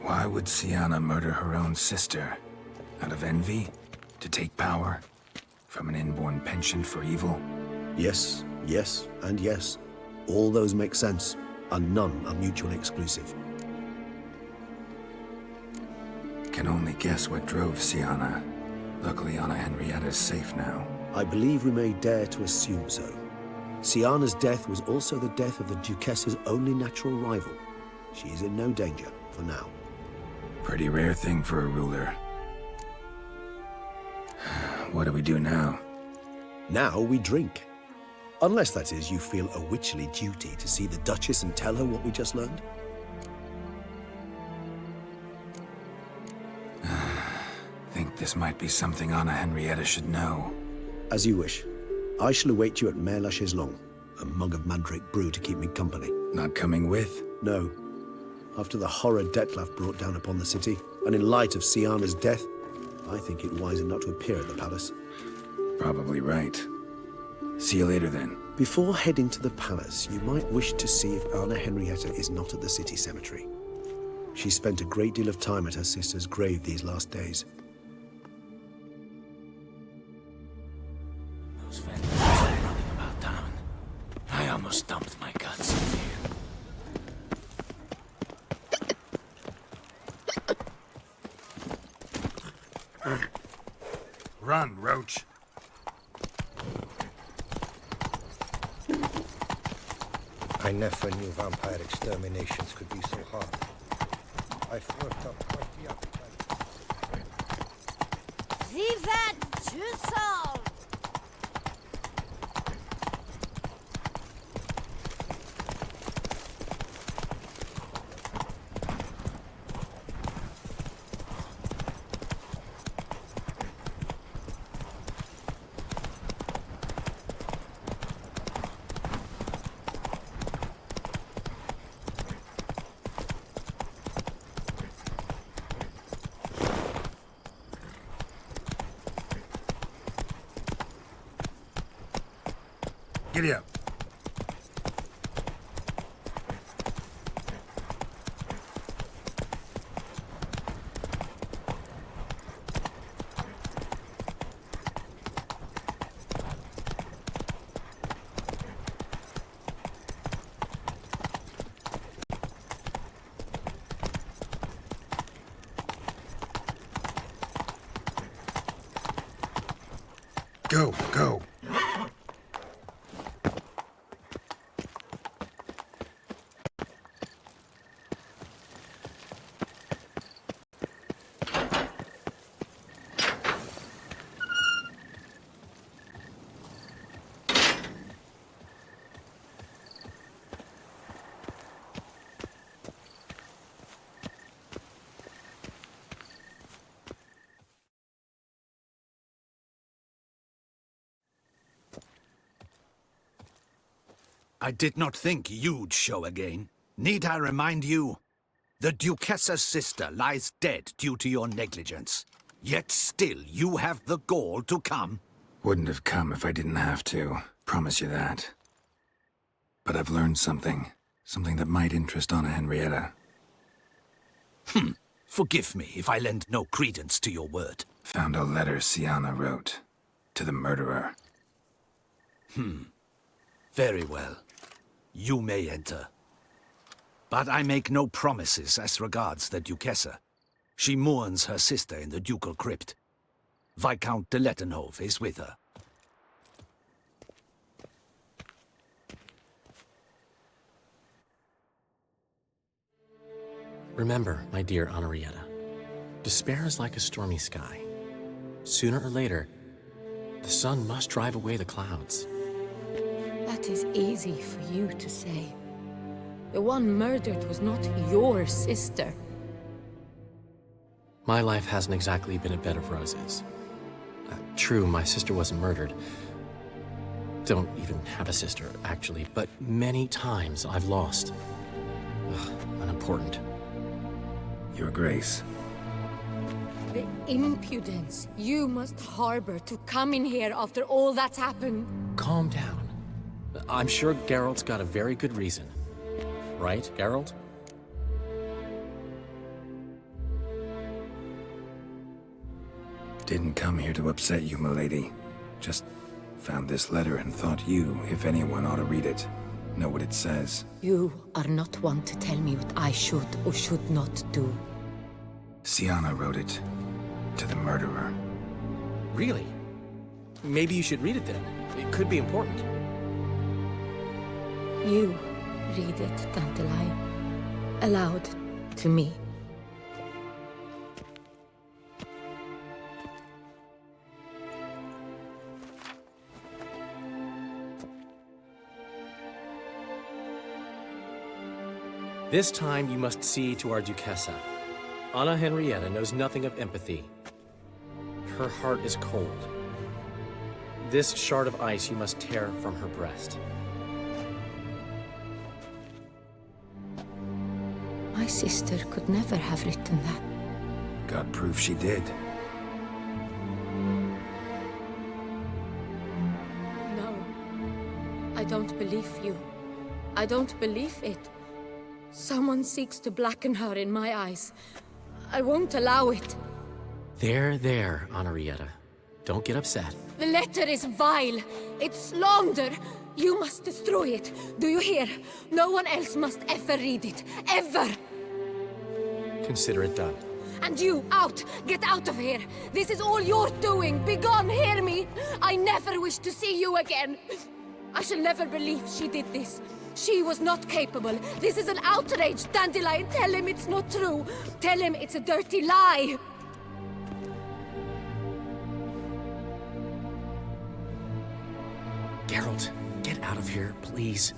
Why would Syanna murder her own sister? Out of envy? To take power? From an inborn penchant for evil? Yes, and yes. All those make sense, and none are mutually exclusive. Can only guess what drove Syanna. Luckily, Anna Henrietta's safe now. I believe we may dare to assume so. Syanna's death was also the death of the Duchessa's only natural rival. She is in no danger, for now. Pretty rare thing for a ruler. What do we do now? Now we drink. Unless, that is, you feel a witcherly duty to see the Duchess and tell her what we just learned. Think this might be something Anna Henrietta should know. As you wish. I shall await you at Mère la Chaiselongue. A mug of mandrake brew to keep me company. Not coming with? No. After the horror Dettlaff brought down upon the city, and in light of Syanna's death, I think it wiser not to appear at the palace. Probably right. See you later, then. Before heading to the palace, you might wish to see if Anna Henrietta is not at the city cemetery. She spent a great deal of time at her sister's grave these last days. Those vandals are running about town. I almost dumped my guts in here. Run, Roach. I never knew vampire exterminations could be so hard. I've worked up quite the appetite. Vivat Jussol! Giddy up. Go, go. I did not think you'd show again. Need I remind you? The Duchessa's sister lies dead due to your negligence. Yet still you have the gall to come. Wouldn't have come if I didn't have to. Promise you that. But I've learned something. Something that might interest Anna Henrietta. Forgive me if I lend no credence to your word. Found a letter Syanna wrote. To the murderer. Very well. You may enter. But I make no promises as regards the Duchessa. She mourns her sister in the ducal crypt. Viscount de Lettenhove is with her. Remember, my dear Henrietta, despair is like a stormy sky. Sooner or later, the sun must drive away the clouds. That is easy for you to say. The one murdered was not your sister. My life hasn't exactly been a bed of roses. True, my sister wasn't murdered. Don't even have a sister, actually, but many times I've lost. Unimportant. Your Grace. The impudence you must harbor to come in here after all that's happened. Calm down. I'm sure Geralt's got a very good reason. Right, Geralt? Didn't come here to upset you, milady. Just found this letter and thought you, if anyone, ought to read it. Know what it says. You are not one to tell me what I should or should not do. Syanna wrote it. To the murderer. Really? Maybe you should read it then. It could be important. You read it, Dettlaff. Aloud to me. This time you must see to our Duchessa. Anna Henrietta knows nothing of empathy. Her heart is cold. This shard of ice you must tear from her breast. My sister could never have written that. Got proof she did. No. I don't believe you. I don't believe it. Someone seeks to blacken her in my eyes. I won't allow it. There, Henrietta. Don't get upset. The letter is vile. It's slander. You must destroy it. Do you hear? No one else must ever read it. Ever! Consider it done. And you, out! Get out of here! This is all you're doing! Be gone, hear me! I never wish to see you again! I shall never believe she did this. She was not capable. This is an outrage, Dandelion. Tell him it's not true. Tell him it's a dirty lie. Geralt, get out of here, please.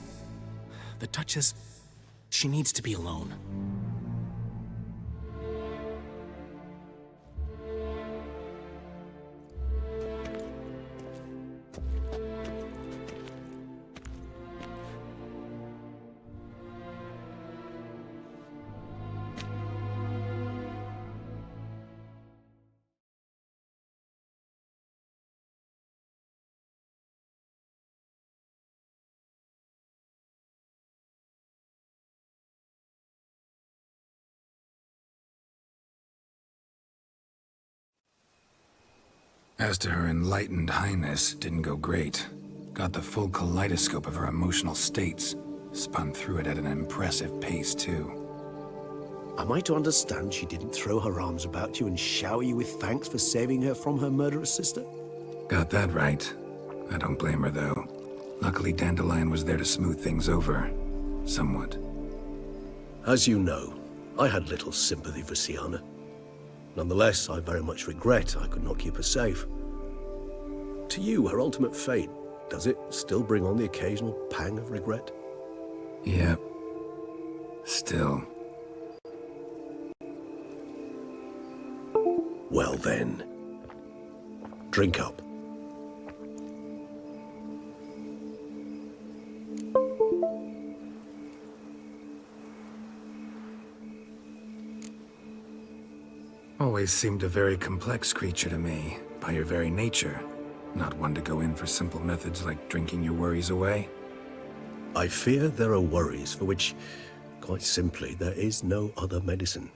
The Duchess, she needs to be alone. As to her enlightened highness, didn't go great. Got the full kaleidoscope of her emotional states. Spun through it at an impressive pace, too. Am I to understand she didn't throw her arms about you and shower you with thanks for saving her from her murderous sister? Got that right. I don't blame her, though. Luckily, Dandelion was there to smooth things over. Somewhat. As you know, I had little sympathy for Syanna. Nonetheless, I very much regret I could not keep her safe. To you, her ultimate fate, does it still bring on the occasional pang of regret? Yep. Still. Well then, drink up. Always seemed a very complex creature to me, by your very nature. Not one to go in for simple methods like drinking your worries away. I fear there are worries for which, quite simply, there is no other medicine.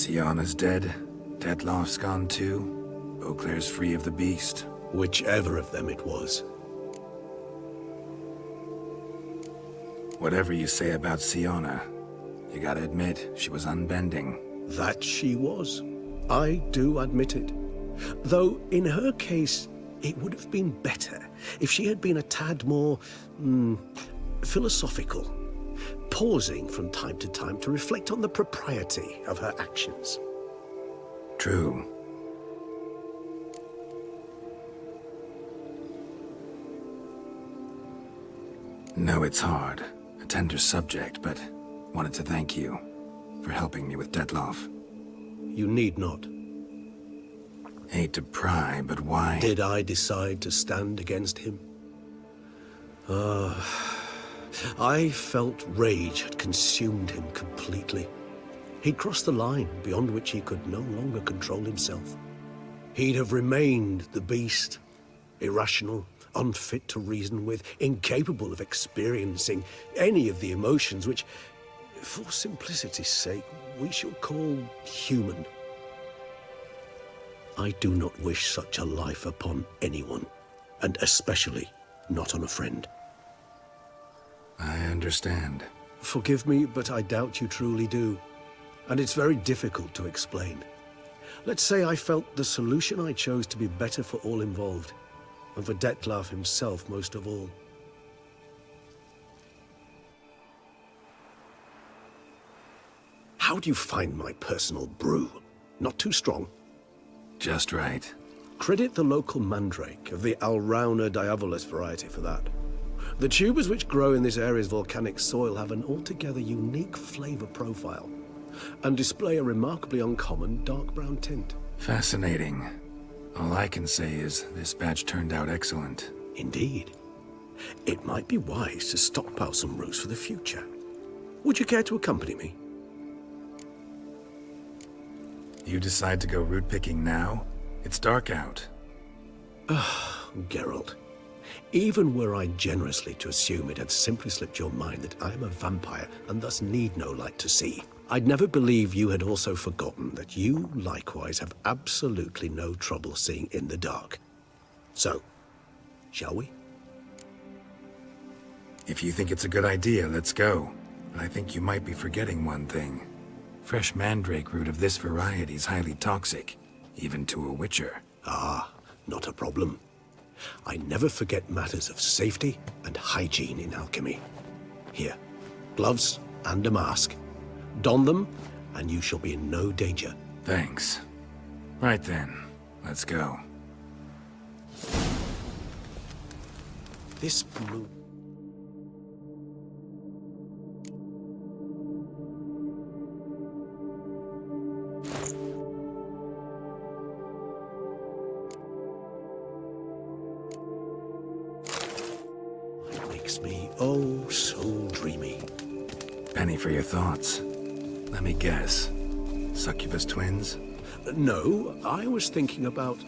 Syanna's dead. Dettlaff's gone too. Beauclair's free of the beast. Whichever of them it was. Whatever you say about Syanna, you gotta admit, she was unbending. That she was. I do admit it. Though, in her case, it would have been better if she had been a tad more, philosophical, pausing from time to reflect on the propriety of her actions. True. No, it's hard. A tender subject, but wanted to thank you for helping me with Dettlaff. You need not. Hate to pry, but why? Did I decide to stand against him? I felt rage had consumed him completely. He'd crossed the line beyond which he could no longer control himself. He'd have remained the beast, irrational, unfit to reason with, incapable of experiencing any of the emotions which, for simplicity's sake, we shall call human. I do not wish such a life upon anyone, and especially not on a friend. I understand. Forgive me, but I doubt you truly do. And it's very difficult to explain. Let's say I felt the solution I chose to be better for all involved, and for Dettlaff himself most of all. How do you find my personal brew? Not too strong? Just right. Credit the local mandrake of the Alrauna diavolis variety for that. The tubers which grow in this area's volcanic soil have an altogether unique flavor profile, and display a remarkably uncommon dark brown tint. Fascinating. All I can say is this batch turned out excellent. Indeed. It might be wise to stockpile some roots for the future. Would you care to accompany me? You decide to go root picking now? It's dark out. Geralt. Even were I generously to assume it had simply slipped your mind that I am a vampire and thus need no light to see, I'd never believe you had also forgotten that you likewise have absolutely no trouble seeing in the dark. So, shall we? If you think it's a good idea, let's go. But I think you might be forgetting one thing. Fresh mandrake root of this variety is highly toxic, even to a witcher. Ah, not a problem. I never forget matters of safety and hygiene in alchemy. Here, gloves and a mask. Don them, and you shall be in no danger. Thanks. Right then, let's go. This blue... makes me oh so dreamy. Penny for your thoughts. Let me guess. Succubus twins? No, I was thinking about...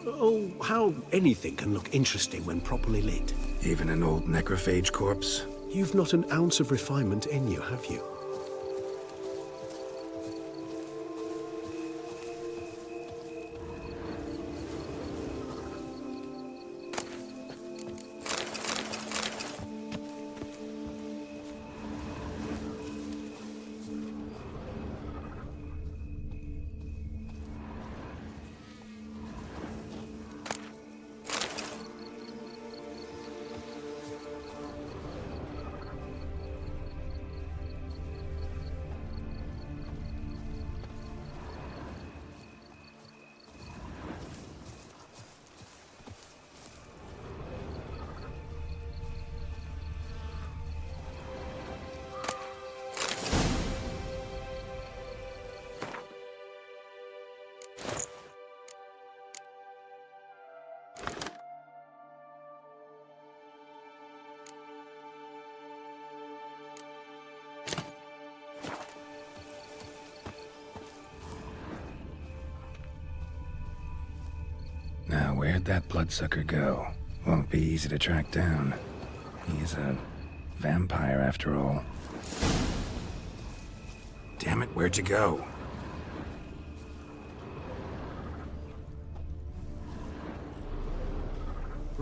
oh, how anything can look interesting when properly lit. Even an old necrophage corpse? You've not an ounce of refinement in you, have you? Now, where'd that bloodsucker go? Won't be easy to track down. He's a vampire, after all. Damn it, where'd you go?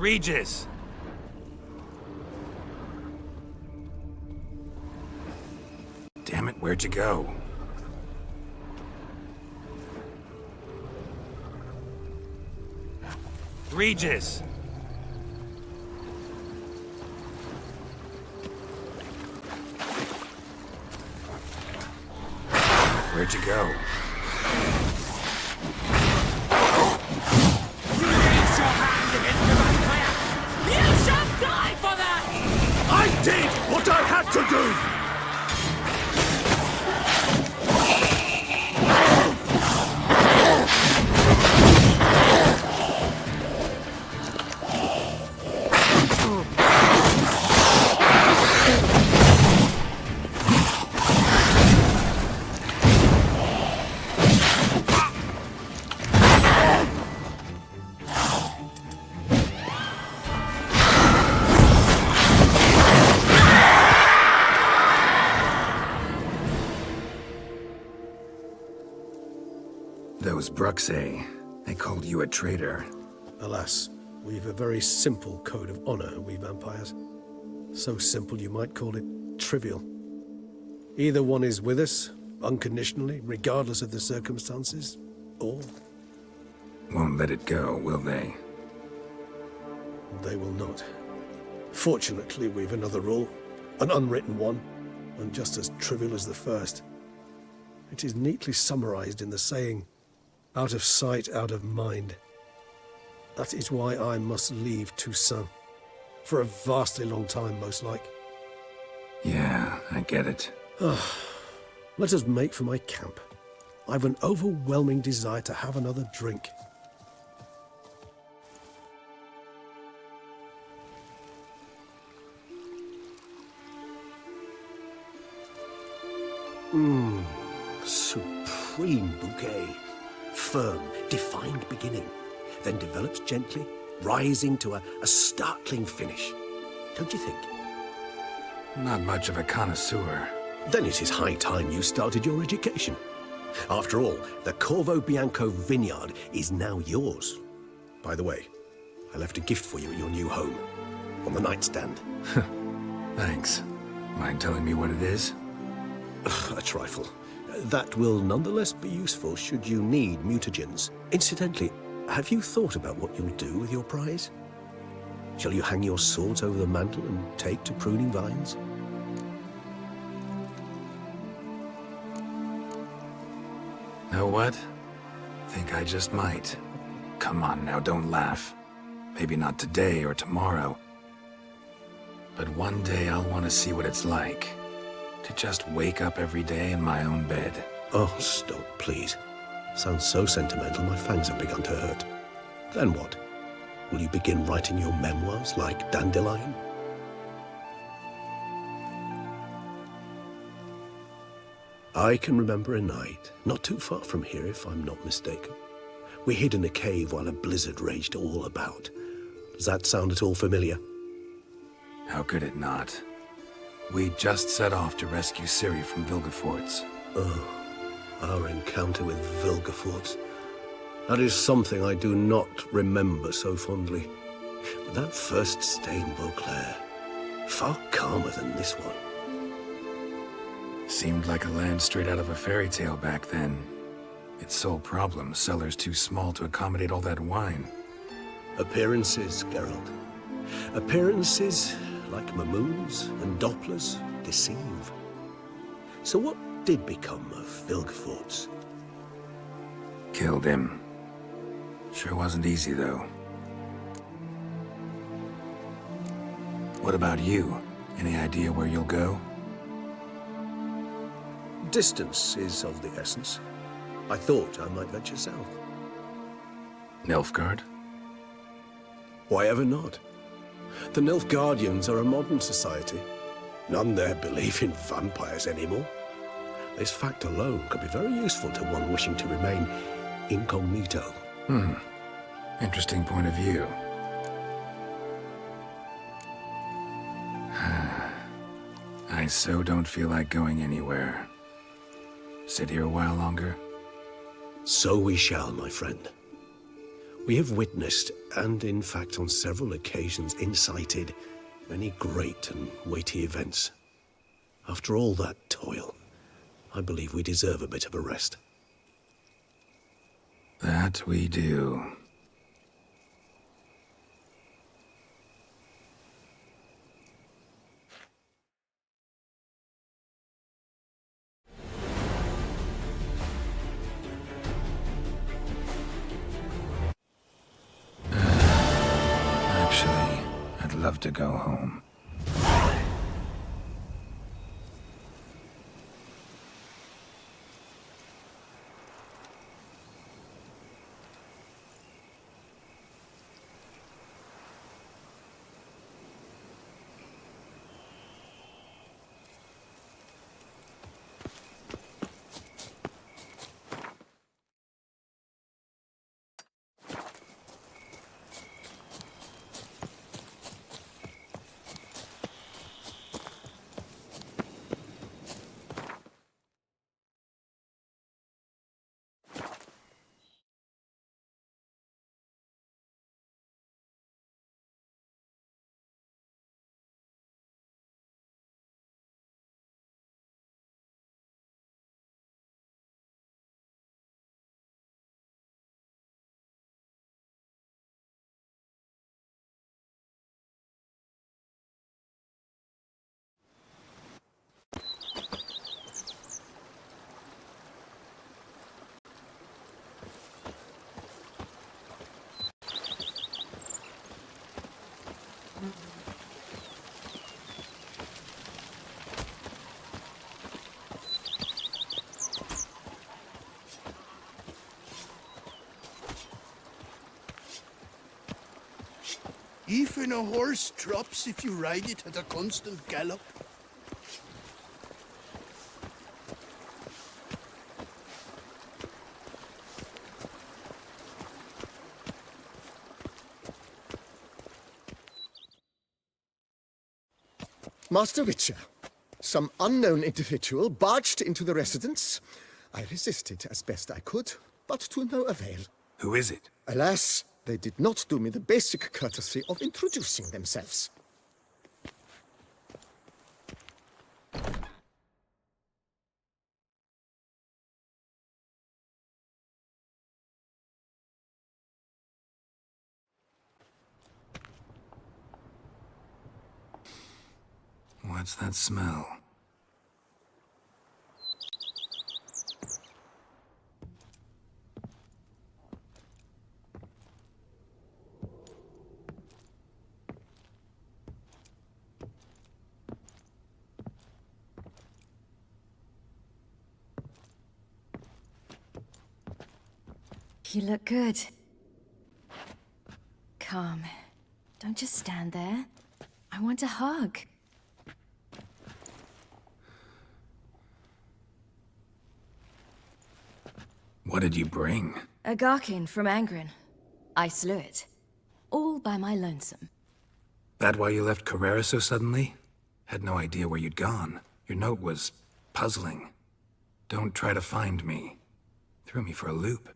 Regis! Damn it, where'd you go? Regis! Where'd you go? You shall die for that! I did what I had to do! Those Bruxay, they called you a traitor. Alas, we've a very simple code of honor, we vampires. So simple you might call it trivial. Either one is with us, unconditionally, regardless of the circumstances, or... Won't let it go, will they? They will not. Fortunately, we've another rule, an unwritten one, and just as trivial as the first. It is neatly summarized in the saying, out of sight, out of mind. That is why I must leave Toussaint. For a vastly long time, most like. Yeah, I get it. Let us make for my camp. I've an overwhelming desire to have another drink. Supreme bouquet. Firm, defined beginning, then develops gently, rising to a startling finish. Don't you think? Not much of a connoisseur. Then it is high time you started your education. After all, the Corvo Bianco vineyard is now yours. By the way, I left a gift for you at your new home, on the nightstand. Thanks. Mind telling me what it is? A trifle. That will nonetheless be useful should you need mutagens. Incidentally, have you thought about what you'll do with your prize? Shall you hang your swords over the mantle and take to pruning vines? Know what? Think I just might. Come on now, don't laugh. Maybe not today or tomorrow. But one day I'll want to see what it's like. To just wake up every day in my own bed. Oh, stop, please. Sounds so sentimental, my fangs have begun to hurt. Then what? Will you begin writing your memoirs like Dandelion? I can remember a night, not too far from here if I'm not mistaken. We hid in a cave while a blizzard raged all about. Does that sound at all familiar? How could it not? We just set off to rescue Ciri from Vilgefortz. Oh, our encounter with Vilgefortz. That is something I do not remember so fondly. But that first stay in Beauclair, far calmer than this one. Seemed like a land straight out of a fairy tale back then. Its sole problem, cellars too small to accommodate all that wine. Appearances, Geralt. Appearances, like Mamoons and Dopplers, deceive. So what did become of Vilgefortz? Killed him. Sure wasn't easy, though. What about you? Any idea where you'll go? Distance is of the essence. I thought I might venture south. Nilfgaard? Why ever not? The Nilfgaardians are a modern society. None there believe in vampires anymore. This fact alone could be very useful to one wishing to remain incognito. Interesting point of view. I so don't feel like going anywhere. Sit here a while longer? So we shall, my friend. We have witnessed, and in fact on several occasions incited, many great and weighty events. After all that toil, I believe we deserve a bit of a rest. That we do. Actually, I'd love to go home. Even a horse drops if you ride it at a constant gallop. Master Witcher, some unknown individual barged into the residence. I resisted as best I could, but to no avail. Who is it? Alas, they did not do me the basic courtesy of introducing themselves. What's that smell? You look good. Come. Don't just stand there. I want a hug. What did you bring? A Garkin from Angren. I slew it. All by my lonesome. That why you left Carrera so suddenly? Had no idea where you'd gone. Your note was puzzling. Don't try to find me. Threw me for a loop.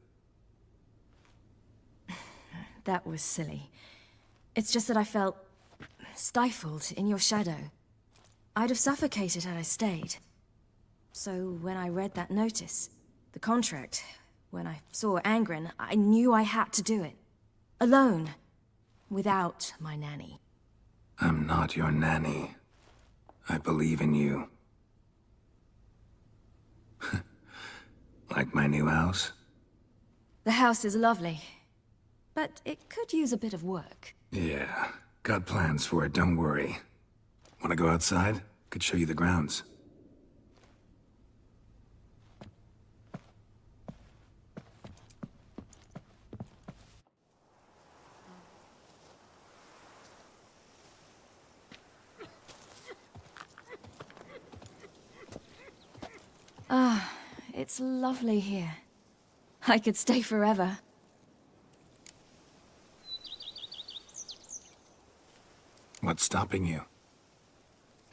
That was silly. It's just that I felt stifled in your shadow. I'd have suffocated had I stayed. So when I read that notice, the contract, when I saw Angren, I knew I had to do it. Alone. Without my nanny. I'm not your nanny. I believe in you. Like my new house? The house is lovely. But it could use a bit of work. Yeah, got plans for it, don't worry. Wanna go outside? Could show you the grounds. Ah, it's lovely here. I could stay forever. What's stopping you?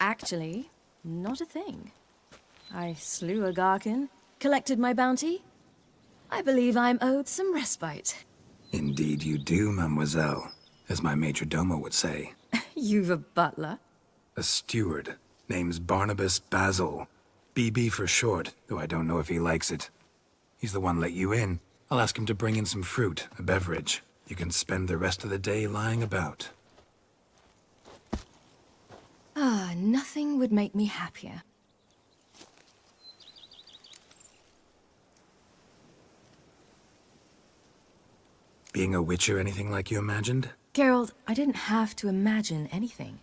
Actually, not a thing. I slew a Garkin, collected my bounty. I believe I'm owed some respite. Indeed you do, mademoiselle, as my major domo would say. You've a butler? A steward. Name's Barnabas Basil. BB for short, though I don't know if he likes it. He's the one let you in. I'll ask him to bring in some fruit, a beverage. You can spend the rest of the day lying about. Ah, nothing would make me happier. Being a witcher anything like you imagined? Geralt, I didn't have to imagine anything.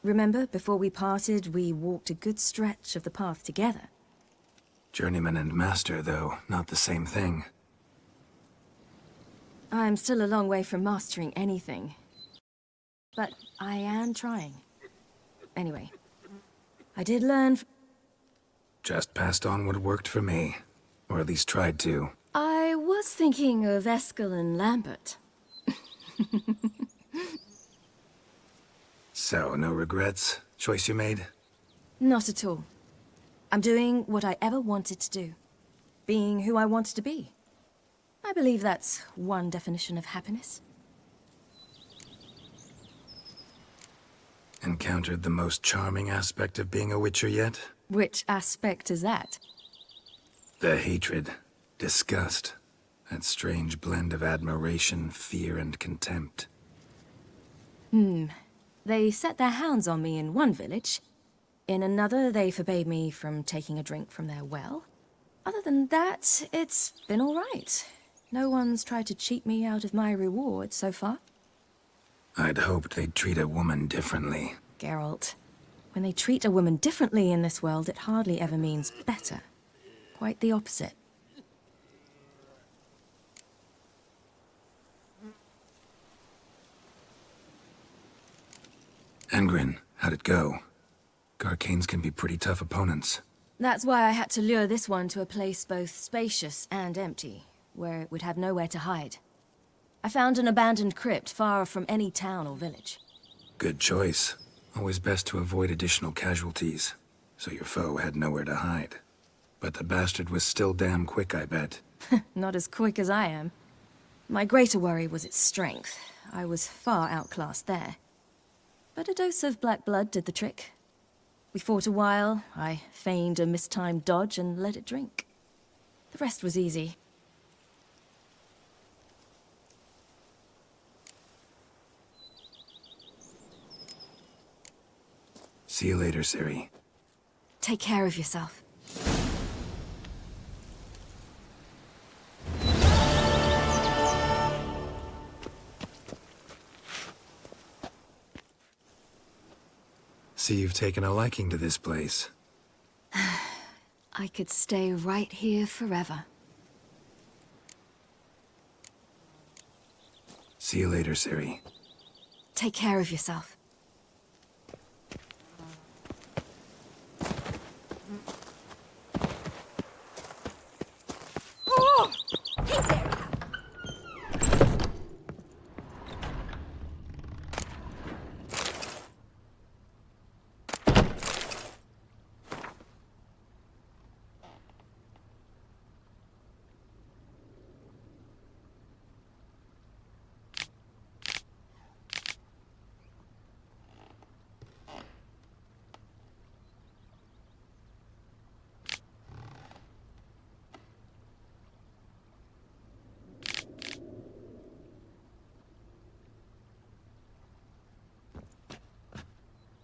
Remember, before we parted, we walked a good stretch of the path together. Journeyman and master, though, not the same thing. I'm still a long way from mastering anything. But I am trying. Anyway, I did learn... Just passed on what worked for me. Or at least tried to. I was thinking of Eskel and Lambert. So, no regrets? Choice you made? Not at all. I'm doing what I ever wanted to do. Being who I wanted to be. I believe that's one definition of happiness. Encountered the most charming aspect of being a witcher yet? Which aspect is that? The hatred, disgust, that strange blend of admiration, fear, and contempt. They set their hounds on me in one village. In another, they forbade me from taking a drink from their well. Other than that, it's been all right. No one's tried to cheat me out of my reward so far. I'd hoped they'd treat a woman differently. Geralt, when they treat a woman differently in this world, it hardly ever means better. Quite the opposite. Engrin, how'd it go? Garcanes can be pretty tough opponents. That's why I had to lure this one to a place both spacious and empty, where it would have nowhere to hide. I found an abandoned crypt far from any town or village. Good choice. Always best to avoid additional casualties, so your foe had nowhere to hide. But the bastard was still damn quick, I bet. Not as quick as I am. My greater worry was its strength. I was far outclassed there. But a dose of black blood did the trick. We fought a while, I feigned a mistimed dodge and let it drink. The rest was easy. See you later, Ciri. Take care of yourself. See you've taken a liking to this place. I could stay right here forever. See you later, Ciri. Take care of yourself.